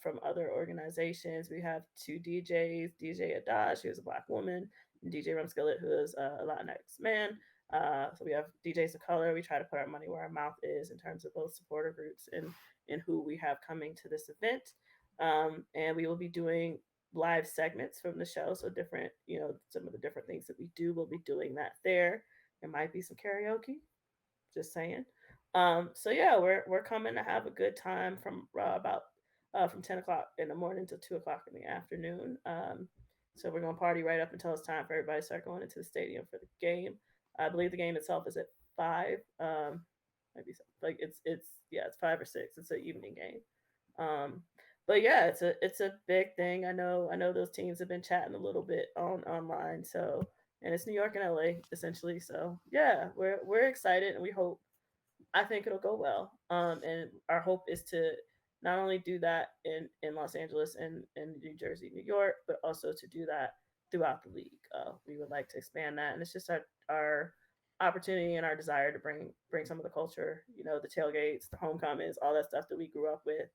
from other organizations. We have 2 DJs, DJ Adash, who's a Black woman, and DJ Rumskillet, who is a Latinx man. So we have DJs of color. We try to put our money where our mouth is in terms of both supporter groups and who we have coming to this event. And we will be doing live segments from the show. So different, some of the different things that we do, we'll be doing that there. There might be some karaoke, just saying. So yeah, we're coming to have a good time from about from 10 o'clock in the morning till 2 o'clock in the afternoon. So we're gonna party right up until it's time for everybody to start going into the stadium for the game. I believe the game itself is at 5. Maybe so. Like it's 5 or 6. It's an evening game. But yeah, it's a big thing. I know those teams have been chatting a little bit online. So, and it's New York and LA essentially. So yeah, we're excited, and we hope. I think it'll go well. And our hope is to not only do that in Los Angeles and New Jersey, New York, but also to do that throughout the league. We would like to expand that, and it's just our opportunity and our desire to bring some of the culture, the tailgates, the homecomings, all that stuff that we grew up with,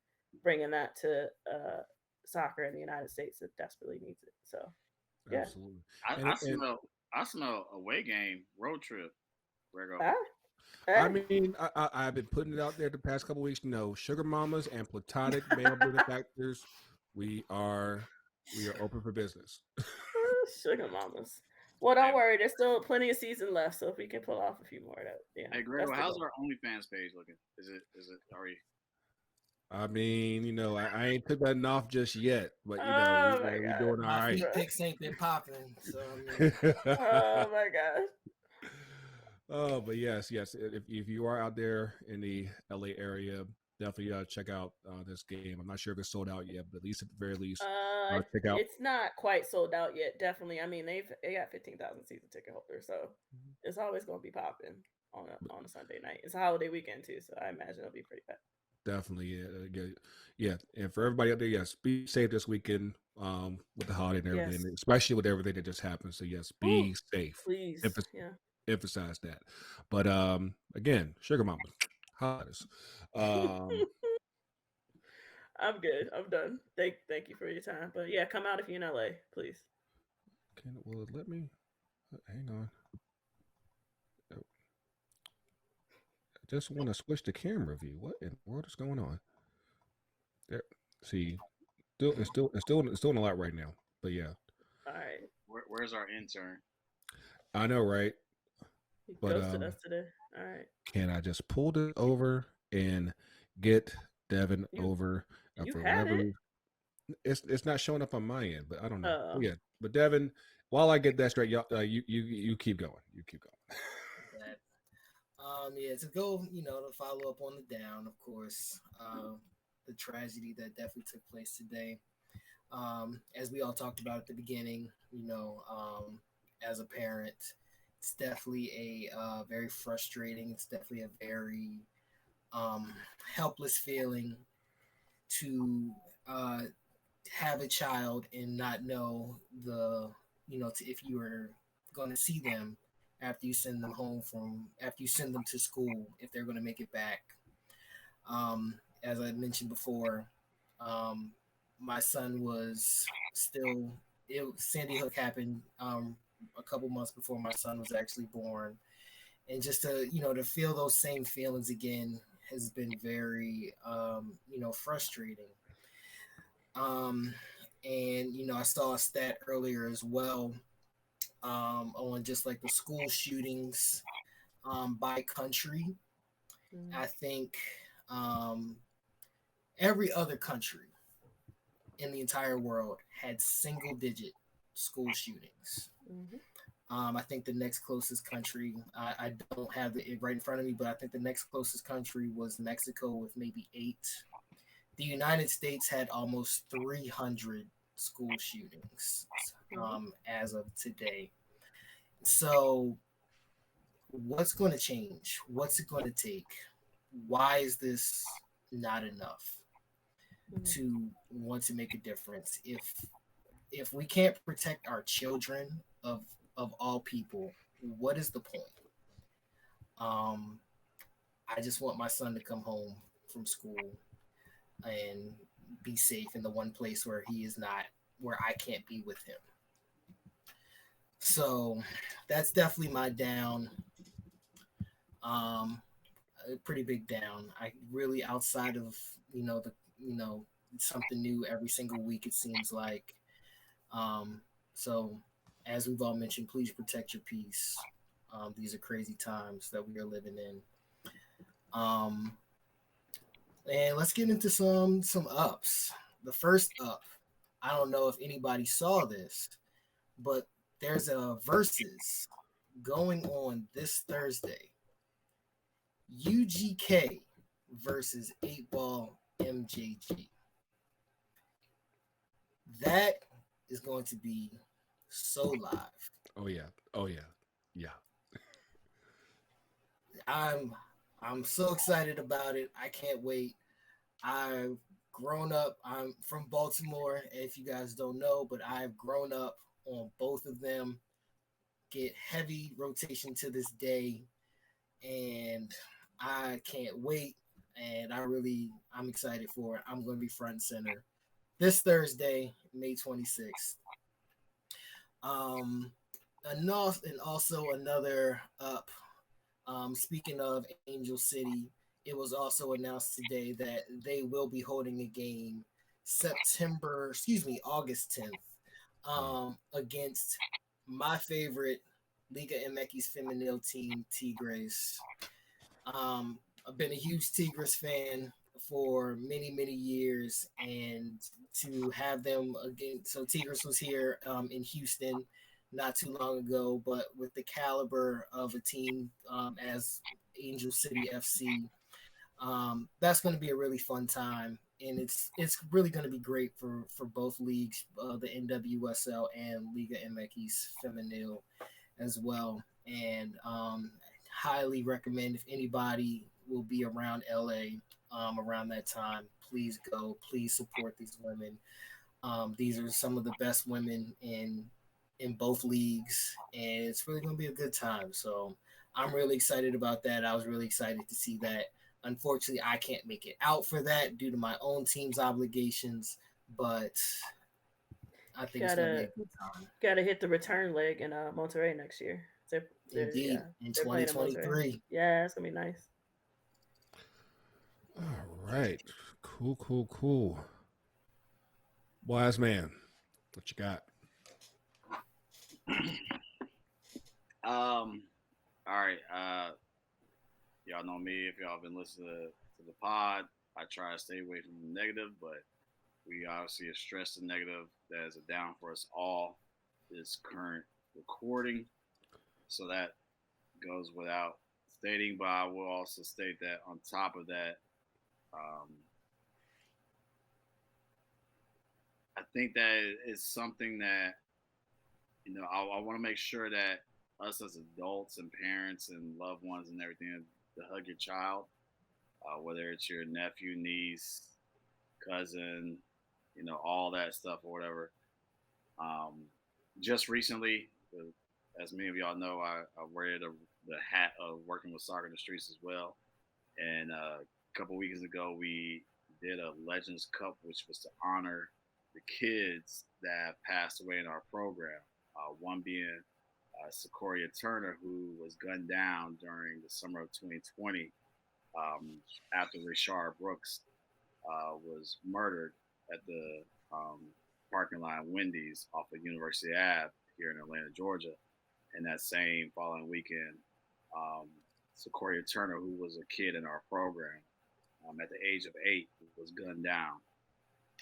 bringing that to soccer in the United States that desperately needs it. So, yeah. Absolutely. I smell away game road trip. Rego. I mean, I've been putting it out there the past couple of weeks. Sugar mamas and platonic male benefactors, we are open for business. Sugar mamas. Well, don't worry. There's still plenty of season left, so if we can pull off a few more, Hey, that's Grego, the how's goal. our OnlyFans page looking? Is it already? I mean, I ain't took that off just yet, but Oh my we god, doing all My right. feet bro. pics ain't been popping, so I mean, Oh my gosh. Oh, but yes, if you are out there in the LA area, definitely check out this game. I'm not sure if it's sold out yet, but at least at the very least, check out. It's not quite sold out yet. Definitely. I mean, they got 15,000 season ticket holders, so it's always going to be popping on a Sunday night. It's a holiday weekend too, so I imagine it'll be pretty bad. Definitely, yeah. And for everybody out there, yes, be safe this weekend with the holiday and everything, especially with everything that just happened. So yes, be safe. Please, yeah. Emphasize that. But again, Sugar Mama, hottest. I'm good. I'm done. Thank you for your time. But yeah, come out if you're in LA, please. Will it let me? Hang on. I just want to switch the camera view. What in the world is going on? There. See, it's still in a lot right now. But yeah. All right. Where's our intern? I know, right? He ghosted us today. All right. Can I just pull this over and get Devin over? You for had whatever it. It's not showing up on my end, but I don't know. Oh. Yeah, but Devin, while I get that straight, y'all, you keep going. You keep going. yeah, to go, to follow up on the down, of course, the tragedy that definitely took place today. As we all talked about at the beginning, as a parent, it's definitely a very frustrating. It's definitely a very helpless feeling to have a child and not know if you were going to see them after you send them after you send them to school, if they're going to make it back. As I mentioned before, my son was Sandy Hook happened a couple months before my son was actually born, and just to feel those same feelings again has been very frustrating. And I saw a stat earlier as well, on just like the school shootings by country. I think every other country in the entire world had single digit school shootings. I think the next closest country, I don't have it right in front of me, but I think the next closest country was Mexico with maybe 8. The United States had almost 300 school shootings as of today. So what's going to change? What's it going to take? Why is this not enough to want to make a difference? If we can't protect our children of all people, what is the point? I just want my son to come home from school and be safe in the one place where where I can't be with him. So that's definitely my down. A pretty big down. I really, outside of something new every single week, it seems like. So as we've all mentioned, please protect your peace. These are crazy times that we are living in. And let's get into some ups. The first up, I don't know if anybody saw this, but there's a versus going on this Thursday. UGK versus 8-Ball MJG. That is going to be so live. Oh yeah. I'm so excited about it. I can't wait. I've grown up. I'm from Baltimore, if you guys don't know, but I've grown up on both of them. Get heavy rotation to this day, and I can't wait. And I'm excited for it. I'm going to be front and center this Thursday, May 26th. And also another up. Speaking of Angel City, it was also announced today that they will be holding a game August 10th, against my favorite Liga MX Femenil team, Tigres. I've been a huge Tigres fan for many, many years, and to have them again. So Tigres was here in Houston not too long ago, but with the caliber of a team as Angel City FC, that's going to be a really fun time, and it's really going to be great for both leagues, the NWSL and Liga MX Femenil as well. And highly recommend if anybody will be around LA around that time, please go. Please support these women. These are some of the best women in both leagues, and it's really going to be a good time. So I'm really excited about that. I was really excited to see that. Unfortunately, I can't make it out for that due to my own team's obligations, but I think it's going to be a good time. Gotta hit the return leg in Monterrey next year. Indeed, in 2023. Yeah, it's gonna be nice. All right. Cool. Wise man, what you got? All right. Y'all know me if y'all been listening to the pod. I try to stay away from the negative, but we obviously have stressed the negative that is a down for us all this current recording. So that goes without stating, but I will also state that on top of that, I think that is something that, I want to make sure that us as adults and parents and loved ones and everything, to hug your child, whether it's your nephew, niece, cousin, all that stuff or whatever. Just recently, as many of y'all know, I wear the hat of working with soccer in the streets as well. And a couple weeks ago, we did a Legends Cup, which was to honor the kids that have passed away in our program. One being Sequoia Turner, who was gunned down during the summer of 2020 after Rashard Brooks was murdered at the parking lot of Wendy's off of University Ave here in Atlanta, Georgia. And that same following weekend, Sequoia Turner, who was a kid in our program at the age of 8, was gunned down.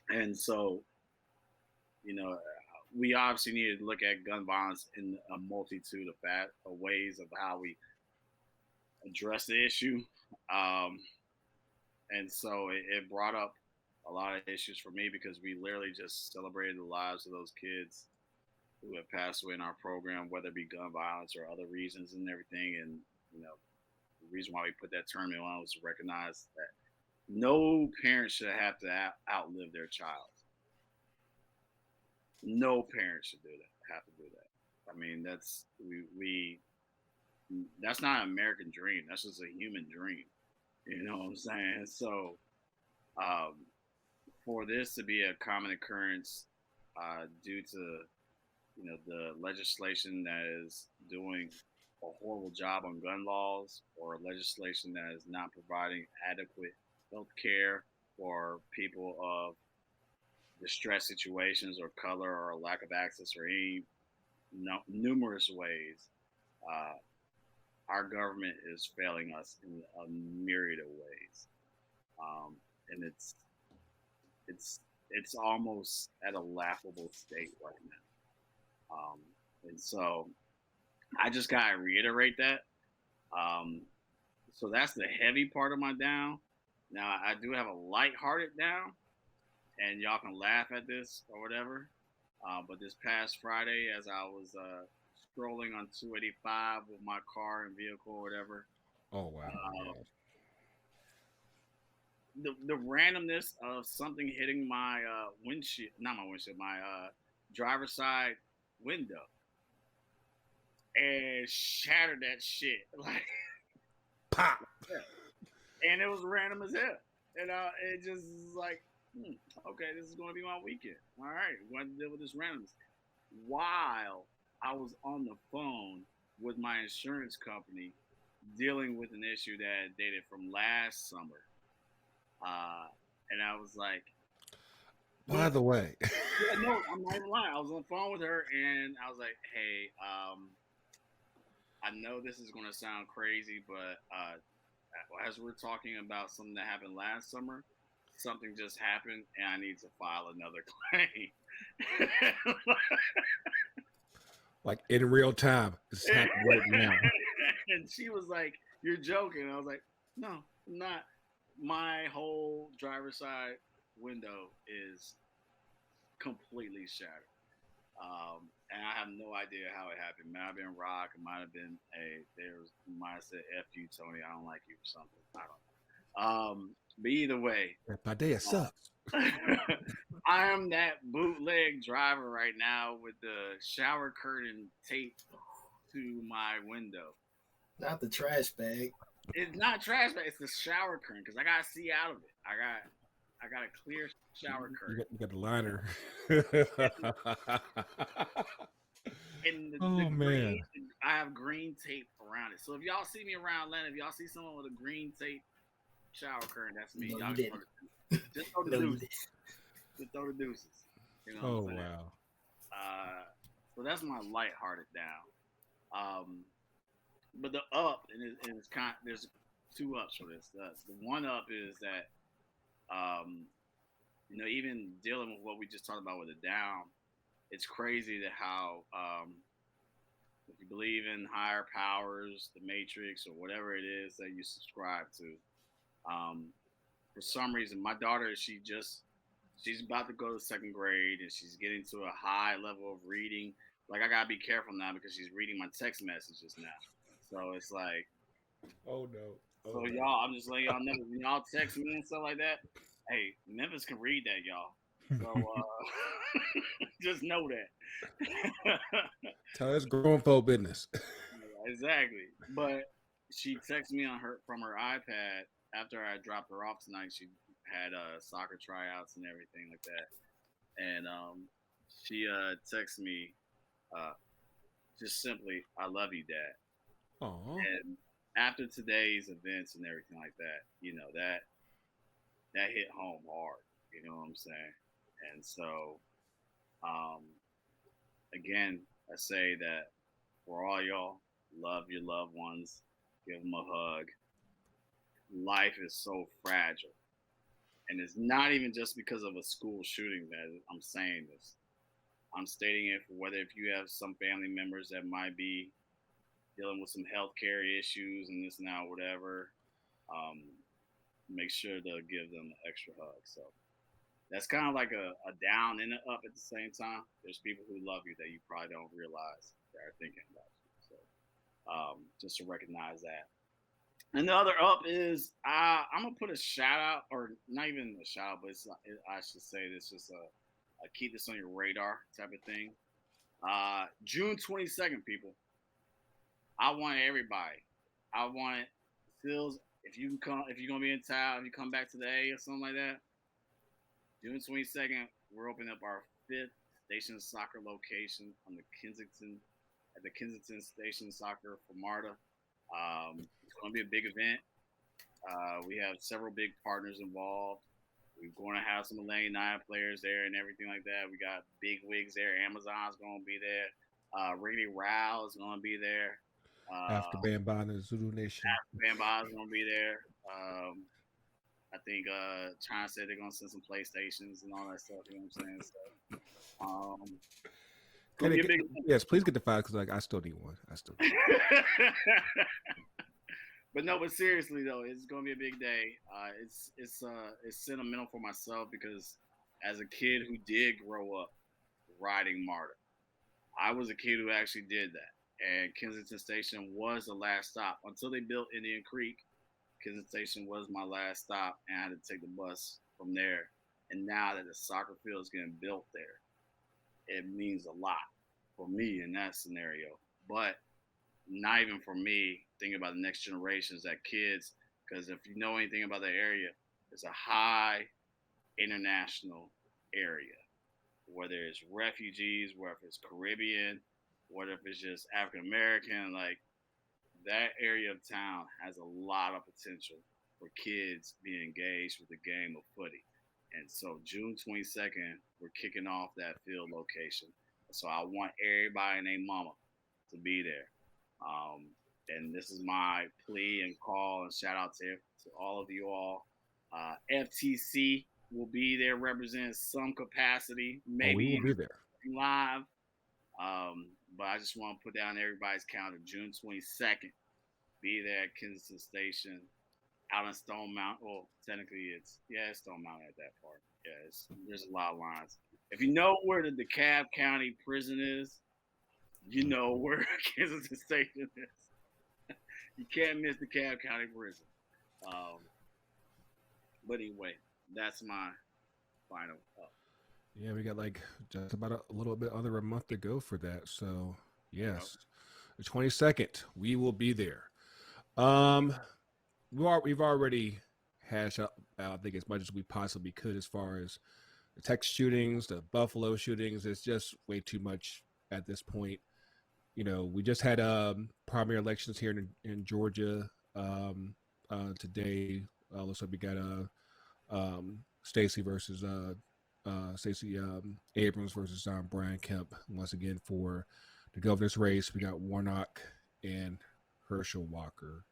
And so, we obviously needed to look at gun violence in a multitude of ways of how we address the issue. And so it brought up a lot of issues for me because we literally just celebrated the lives of those kids who have passed away in our program, whether it be gun violence or other reasons and everything. And, the reason why we put that tournament on was to recognize that no parent should have to outlive their child. No parent should have to do that. I mean, that's that's not an American dream. That's just a human dream. You know what I'm saying? So, for this to be a common occurrence due to, the legislation that is doing a horrible job on gun laws, or legislation that is not providing adequate health care for people of distress situations or color or lack of access or any numerous ways, our government is failing us in a myriad of ways, and it's almost at a laughable state right now. And so I just gotta reiterate that. So that's the heavy part of my down. Now I do have a lighthearted down, and y'all can laugh at this or whatever. But this past Friday, as I was scrolling on 285 with my car and vehicle or whatever. Oh, wow. The randomness of something hitting my windshield, not my windshield, my driver's side window, and shattered that shit. Like, pop. And it was random as hell. And it just is like, okay, this is going to be my weekend. All right, I'm going to deal with this randomness. While I was on the phone with my insurance company dealing with an issue that dated from last summer. And I was like, By the way, Yeah, no, I'm not even lying. I was on the phone with her and I was like, "Hey, I know this is going to sound crazy, but as we're talking about something that happened last summer, something just happened, and I need to file another claim." like in real time, it's happening right now. And she was like, "You're joking." I was like, "No, I'm not. My whole driver's side window is completely shattered. And I have no idea how it happened. It might have been rock. It might have been might have said F you, Tony. I don't like you or something. I don't know. But either way, My day sucks. I am that bootleg driver right now with the shower curtain taped to my window. Not the trash bag. It's not trash bag. It's the shower curtain because I gotta see out of it. I got a clear shower curtain. You got the liner. And Oh, man. green, I have green tape around it. So if y'all see me around Atlanta, if y'all see someone with a green tape shower curtain, that's me. No, Y'all you just throw the deuces. Just throw the deuces. You know Oh, what I'm saying? wow. So that's my lighthearted down. But the up, and it's kind. There's two ups for this. The one up is that, even dealing with what we just talked about with the down, it's crazy that how if you believe in higher powers, the Matrix, or whatever it is that you subscribe to, for some reason, my daughter, she's about to go to second grade and she's getting to a high level of reading. Like I gotta be careful now because she's reading my text messages now. So it's like, Oh no. so y'all, I'm just letting y'all know when y'all text me and stuff like that. Hey, Memphis can read that, y'all. So just know that. Tell us grown folk business. Exactly. But she texted me from her iPad after I dropped her off tonight. She had soccer tryouts and everything like that. And she texted me just simply, "I love you, Dad." Aww. And after today's events and everything like that, that hit home hard. You know what I'm saying? And so, again, I say that for all y'all, love your loved ones, give them a hug. Life is so fragile. And it's not even just because of a school shooting that I'm saying this. I'm stating it for whether if you have some family members that might be dealing with some healthcare issues and this and that, whatever, make sure to give them an extra hug. So that's kind of like a down and an up at the same time. There's people who love you that you probably don't realize that are thinking about you. So just to recognize that. And the other up is I'm gonna put a shout out, or not even a shout out, but I should say this just a keep this on your radar type of thing. June 22nd, people. I want everybody. I want Sills. If you can come, if you're gonna be in town, if you come back today or something like that, June 22nd, we're opening up our 5th station soccer location on the Kensington Station Soccer for MARTA. It's going to be a big event. We have several big partners involved. We're going to have some Atlanta United players there and everything like that. We got big wigs there. Amazon's going to be there. Riggedy Row is going to be there. After Bambaataa Zulu Nation. Bambaataa is going to be there. I think China said they're going to send some PlayStations and all that stuff. You know what I'm saying? So, yes, please get the file because I still need one. But seriously though, it's gonna be a big day. It's sentimental for myself because as a kid who did grow up riding MARTA, I was a kid who actually did that. And Kensington Station was the last stop until they built Indian Creek. Kensington Station was my last stop, and I had to take the bus from there. And now that the soccer field is getting built there, it means a lot for me in that scenario. But not even for me, thinking about the next generations, that kids, because if you know anything about the area, it's a high international area, whether it's refugees, whether it's Caribbean, whether it's just African American, like that area of town has a lot of potential for kids being engaged with the game of footy. And so June 22nd, we're kicking off that field location. So I want everybody and their mama to be there. And this is my plea and call and shout out to all of you all. FTC will be there representing some capacity, maybe we will be there live. But I just want to put down everybody's calendar. June 22nd, be there at Kensington Station, out in Stone Mountain. Well, technically it's Stone Mountain at that part. Yeah, there's a lot of lines. If you know where the DeKalb County Prison is, you know where Kensington Station is. You can't miss DeKalb County Prison. But anyway, that's my final up. Yeah, we got like just about a little bit under a month to go for that. So yes, the 22nd, we will be there. We've already hashed out, I think, as much as we possibly could as far as the Texas shootings, the Buffalo shootings. It's just way too much at this point. You know, we just had primary elections here in Georgia today. Looks like we got Stacey versus Stacey Abrams versus Brian Kemp once again for the governor's race. We got Warnock and Herschel Walker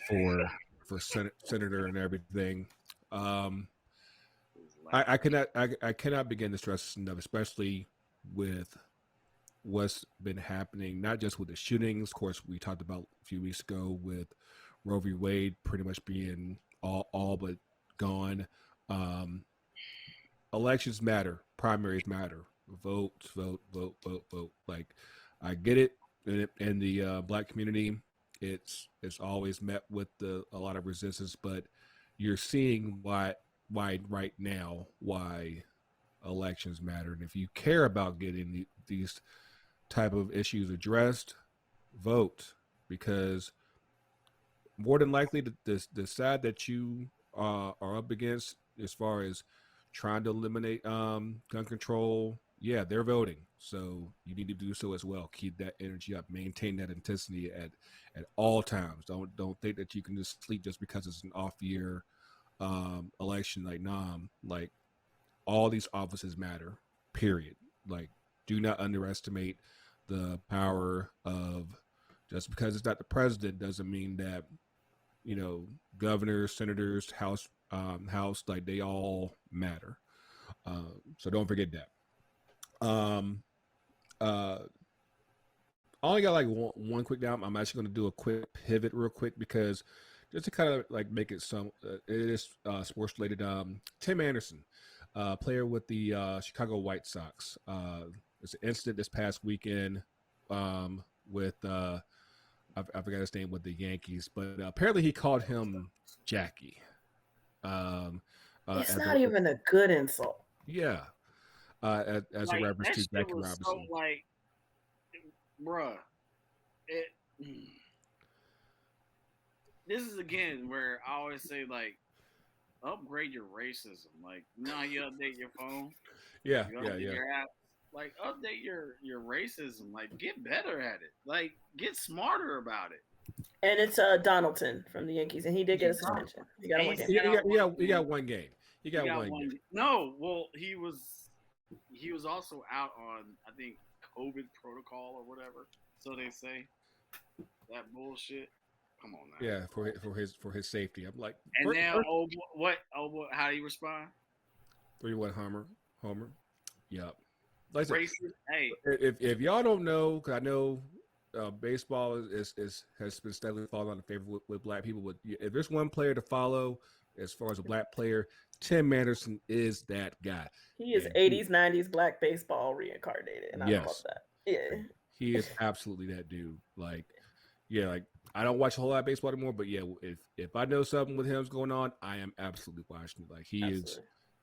for senator and everything. I cannot begin to stress enough, especially with what's been happening, not just with the shootings. Of course, we talked about a few weeks ago with Roe v. Wade pretty much being all but gone. Elections matter. Primaries matter. Vote. Like, I get it. In the Black community, it's always met with a lot of resistance, but you're seeing why right now why elections matter. And if you care about getting these type of issues addressed, vote, because more than likely the side that you are up against as far as trying to eliminate gun control, yeah, they're voting. So you need to do so as well. Keep that energy up, maintain that intensity at all times. Don't think that you can just sleep just because it's an off year election. Like all these offices matter, period. Like, do not underestimate the power of, just because it's not the president doesn't mean that, you know, governors, senators, house, like they all matter. So don't forget that. I only got like one quick down. I'm actually going to do a quick pivot real quick because just to kind of like make it it is sports related. Tim Anderson, player with the Chicago White Sox. There's an incident this past weekend with I forgot his name with the Yankees, but apparently he called him Jackie. It's not even a good insult. Yeah. As like, a reference to Jackie Robinson. So, like, bruh, this is again where I always say, like, upgrade your racism. Like, you know how you update your phone? Yeah, you update your app? Like, update your racism. Like, get better at it. Like, get smarter about it. And it's Donaldson from the Yankees, and he did get a suspension. He got one game. He got one game. He got one game. No, well, he was also out on, I think, COVID protocol or whatever. So they say that bullshit. Come on now. Yeah, for his safety. I'm like, and now what? How do you respond? 3-1 Homer. Yep. Like racist. Hey, if y'all don't know, because I know baseball has been steadily falling out of favor with black people. But if there's one player to follow as far as a black player, Tim Anderson is that guy. He is 80s, 90s black baseball reincarnated, and I love that. Yeah, he is absolutely that dude. Like, yeah, like I don't watch a whole lot of baseball anymore, but yeah, if I know something with him's going on, I am absolutely watching it. Like he is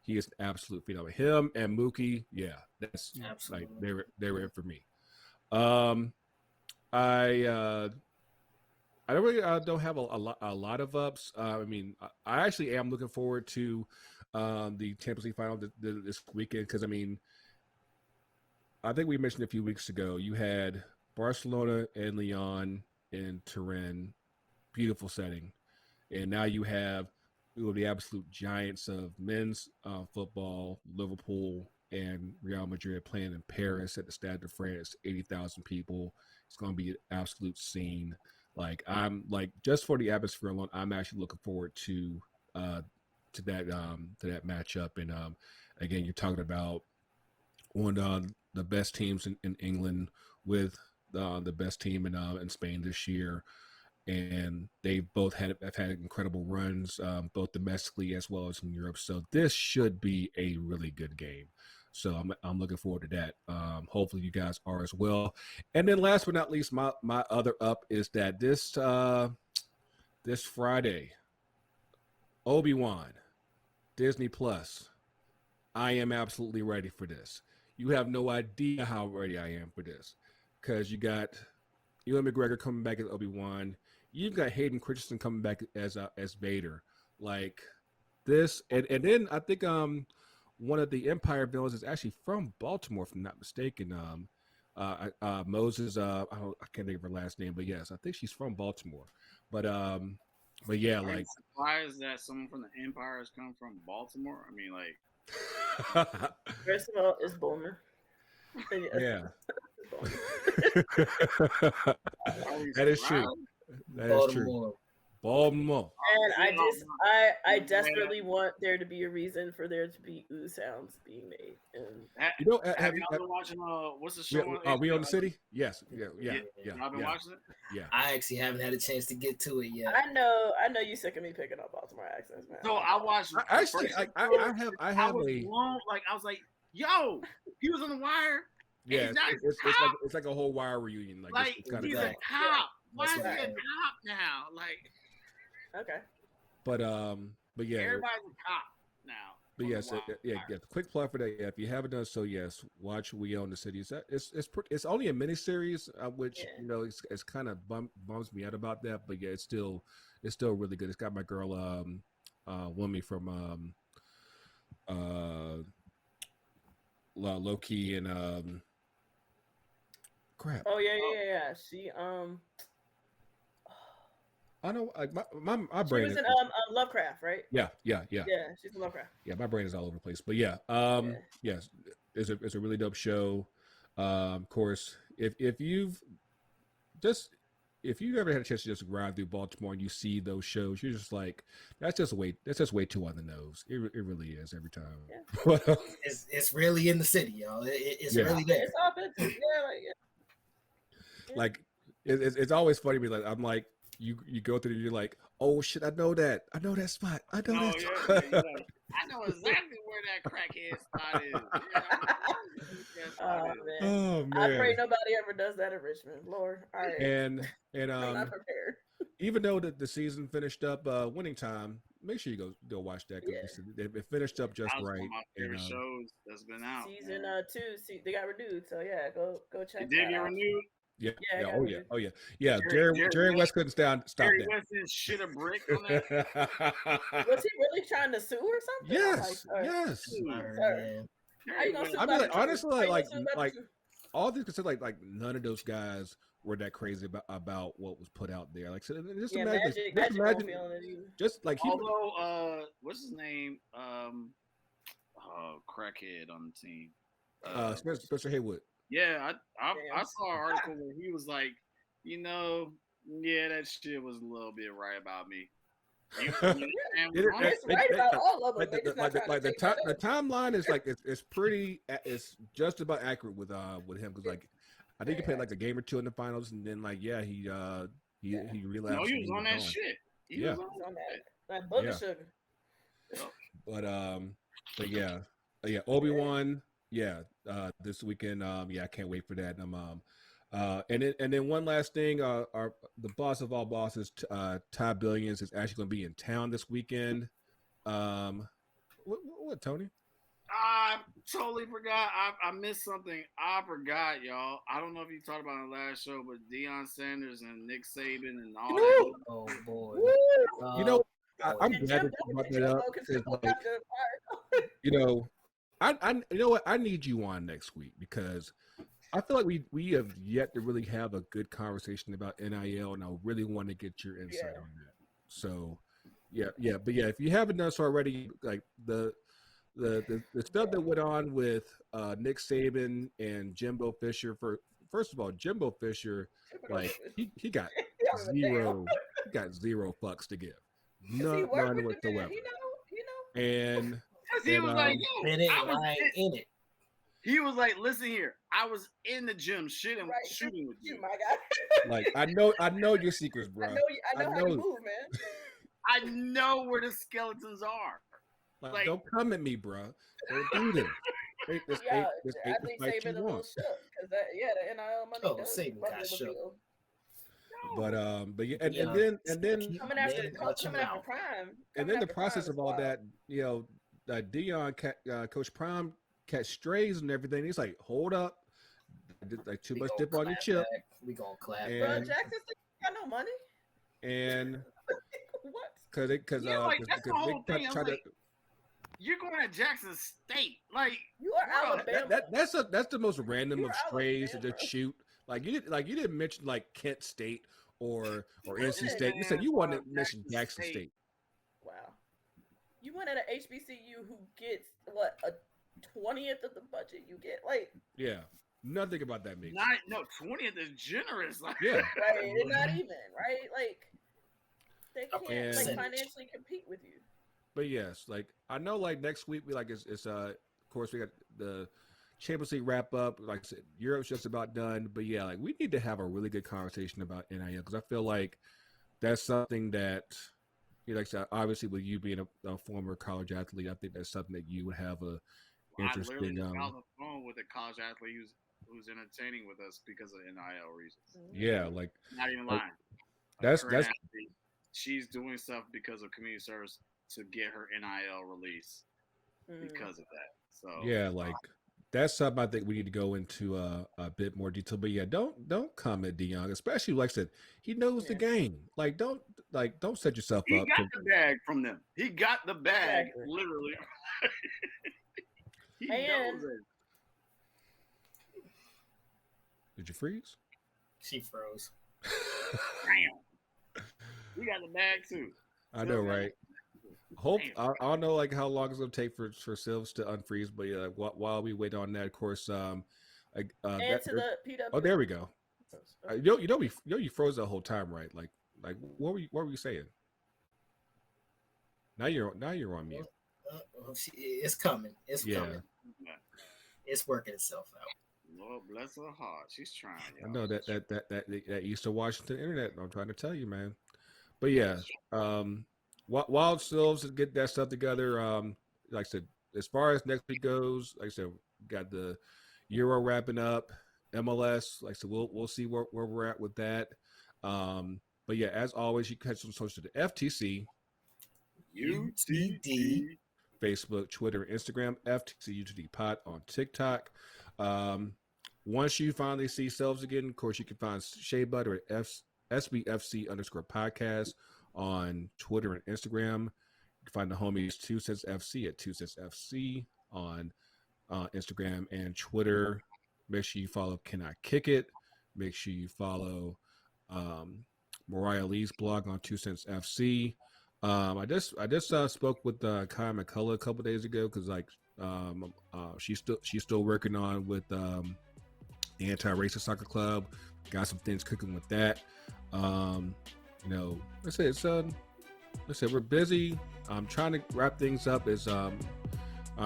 an absolute phenom. Him and Mookie, yeah, that's absolutely. Like they were it for me. I don't really don't have a lot of ups. I mean, I actually am looking forward to the Champions League Final this weekend because I mean, I think we mentioned a few weeks ago you had Barcelona and Lyon in Turin, beautiful setting, and now you have we were the absolute giants of men's football. Liverpool and Real Madrid playing in Paris at the Stade de France, 80,000 people. It's going to be an absolute scene. Like I'm like just for the atmosphere alone, I'm actually looking forward to that matchup. And again, you're talking about one of the best teams in England with the best team in Spain this year, and they both have had incredible runs, both domestically as well as in Europe. So this should be a really good game. So I'm looking forward to that. Hopefully you guys are as well. And then last but not least, my other up is that this Friday, Obi-Wan, Disney Plus. I am absolutely ready for this. You have no idea how ready I am for this, because you got Ewan McGregor coming back as Obi-Wan. You've got Hayden Christensen coming back as Vader. Like this, and then I think one of the Empire villains is actually from Baltimore, if I'm not mistaken. Moses, I can't think of her last name, but yes, I think she's from Baltimore. But yeah, Are you like surprised that someone from the Empire has come from Baltimore? I mean, like, First of all, it's Boomer. yeah, are we that is true. surprised? That is true. Baltimore. And I desperately want there to be a reason for there to be ooh sounds being made. And You know, have y'all been watching? What's the show? Are we on the city? Yes. Yeah. Y'all been watching it? Yeah. I actually haven't had a chance to get to it yet. I know you sick of me picking up Baltimore accents, man. So I watched. I have was a blown, like I was like, yo, he was on the wire. yeah. He's not It's like a whole wire reunion. Like it's kind he's of a cop. Why That's is he a right. cop now? Like Okay. but yeah. everybody's a cop now. But on the yes, Wire. yeah. Quick plug for that. Yeah, if you haven't done so, yes, watch We Own the City. It's only a miniseries, which it's kind of bums me out about that. But yeah, it's still really good. It's got my girl Wumi from Low Key and crap. Oh yeah. She I know, like my she brain was is, in Lovecraft, right? yeah. Yeah, she's in Lovecraft. Yeah, my brain is all over the place. But yeah, yes, it's a really dope show. Of course, if you've ever had a chance to just ride through Baltimore and you see those shows, you're just like, that's just way too on the nose. It really is every time. Yeah. It's really in the city, y'all. It's really there. It's authentic. Like it's always funny to me. Like I'm like, you go through, you're like, oh shit, I know that spot. I know that spot. Yeah. I know exactly where that crackhead spot is. Oh man. Oh man. I pray nobody ever does that in Richmond, Lord. All right. And I'm not prepared. even though the season finished up winning time, make sure you go watch that, because it finished up just That was right. one of my favorite shows that's been out. Season 2, they got renewed, so yeah, go check. It did get renewed. Yeah. Yeah, Oh yeah. Jerry West couldn't stop Jerry that. West didn't shit a brick on that. Was he really trying to sue or something? Yes. Sir. How you gonna sue I mean, about like, honestly, How you like gonna sue about all these consider like none of those guys were that crazy about what was put out there. Like, so just imagine, Magic won't feel it either. just like Although, what's his name? Crackhead on the team. Spencer Haywood. Yeah, I saw an article where he was like, that shit was a little bit right about me. It's right about all of them. The timeline is like it's pretty. It's just about accurate with him, because like I think he played like a game or two in the finals, and then like he relapsed. No, he was on that shit. He was on that booger sugar. But yeah, Obi-Wan. Yeah, this weekend. I can't wait for that. And then one last thing. The boss of all bosses, Ty Billions, is actually going to be in town this weekend. What Tony? I totally forgot. I missed something. I forgot, y'all. I don't know if you talked about it on the last show, but Deion Sanders and Nick Saban and all that. Oh boy. I'm glad that you brought that up. I need you on next week, because I feel like we have yet to really have a good conversation about NIL, and I really want to get your insight on that. So But if you haven't done so already, like the stuff that went on with Nick Saban and Jimbo Fisher. First of all, Jimbo Fisher, like he got zero fucks to give, none whatsoever. And he was like, yo, I was in it. He was like, listen here, I was in the gym shooting with you. My guy. Like I know your secrets, bro. I know how you move, man. I know where the skeletons are. Like don't come at me, bro. Don't do this. I think Saban a little shook because the NIL money. Oh, Saban got shook. But and then coming after Prime, and then the process of all that, Dion, Coach Prime catch strays and everything. He's like, hold up, like too much dip on your chip. We gonna clap. Bro, Jackson got no money. And what? Because that's the whole thing. You're going to Jackson State, like you are Alabama. That's the most random of strays to just shoot. Like you didn't mention like Kent State or NC State. You said you wanted to mention Jackson State. Wow. You went at an HBCU who gets what, a 20th of the budget you get, like. Yeah. Nothing about that makes 20th is generous. Like, yeah. Right. It's not even, right? Like they can't financially compete with you. But yes, like I know, like next week we it's of course we got the Champions League wrap up. Like I said, Europe's just about done. But yeah, like we need to have a really good conversation about NIL because I feel like that's something that, like I said, obviously with you being a former college athlete, I think that's something that you would have a interesting. I literally just got on the phone with a college athlete who's entertaining with us because of NIL reasons. Yeah, like not even lying. That's she's doing stuff because of community service to get her NIL release because of that. So yeah, like that's something I think we need to go into a bit more detail. But yeah, don't comment DeYoung, especially like I said, he knows the game. Like don't set yourself up. He got the bag from them. He got the bag literally. He knows it. Did you freeze? She froze. Damn. We got the bag too. I know, right? Hope I don't know like how long it's gonna take for Silves to unfreeze, but yeah, while we wait on that, of course, the PW. Oh, there we go. You froze the whole time, right? Like what were you saying? Now you're on mute. It's coming. It's coming. It's working itself out. Lord bless her heart. She's trying. Y'all. I know that Eastern Washington internet. I'm trying to tell you, man. But yeah, while Silves get that stuff together, like I said, as far as next week goes, like I said, got the Euro wrapping up, MLS. Like I said, we'll see where we're at with that. But yeah, as always, you can catch us on social the FTC, UTD, Facebook, Twitter, Instagram, FTC UTD Pod on TikTok. Once you finally see Silves again, of course, you can find Shea Butter at SBFC_podcast on Twitter and Instagram. You can find the homies 2 Cents FC at 2 Cents FC on Instagram and Twitter. Make sure you follow Can I Kick It? Make sure you follow Mariah Lee's blog on 2 Cents FC. I just spoke with Kai McCullough a couple days ago because she's still working on with the Anti-Racist Soccer Club. Got some things cooking with that. Let's say we're busy. I'm trying to wrap things up. Is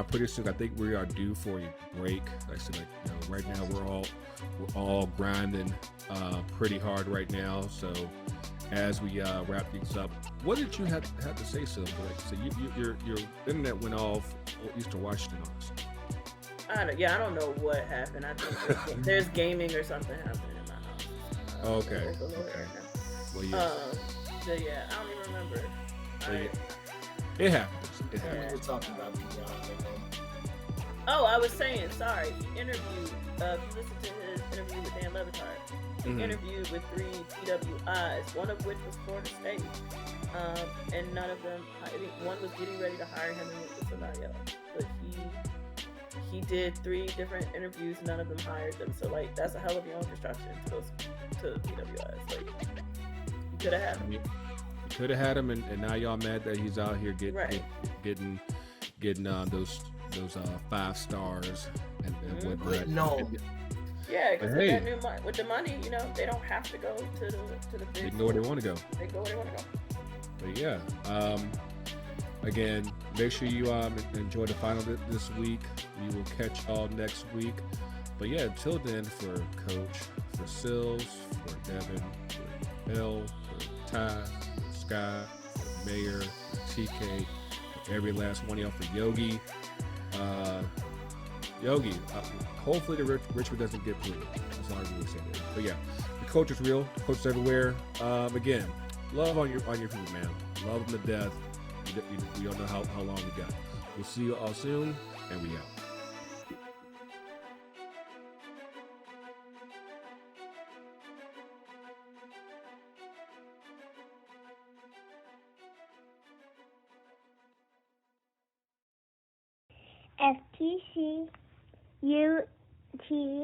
pretty soon. I think we are due for a break. Like I said, right now we're all grinding pretty hard right now. So as we wrap things up, what did you have to say, Silver? So your internet went off Eastern Washington on us. I don't know what happened. I think there's gaming or something happening in my house. Okay. Well, yeah. I don't even remember. It happens. We were talking about Oh, I was saying, sorry. He interviewed, if you listen to his interview with Dan Levitard, he interviewed with 3 PWIs, one of which was Florida State. And none of them, I think one was getting ready to hire him and it was somebody else. But he did 3 different interviews, none of them hired them. So, that's a hell of your own construction to those PWIs. You could have had them. You should have had him, and now y'all mad that he's out here Right. getting those 5 stars and whatnot. No. Yeah, But because with that new money, with the money, you know, they don't have to go to the big. They can go where they want to go. They go where they want to go. But yeah, again, make sure you enjoy the final this week. We will catch y'all next week. But yeah, until then, for Coach, for Sills, for Devin, for Bill, for Ty, for Scott, for Mayor, for TK, for every last one of y'all, for Yogi. Yogi, hopefully the Richmond doesn't get through. That's all I really say there. But yeah, the coach is real. The coach is everywhere. Again, love on your people, man. Love them to death. We don't know how long we got. We'll see you all soon, and we out. FTC UTD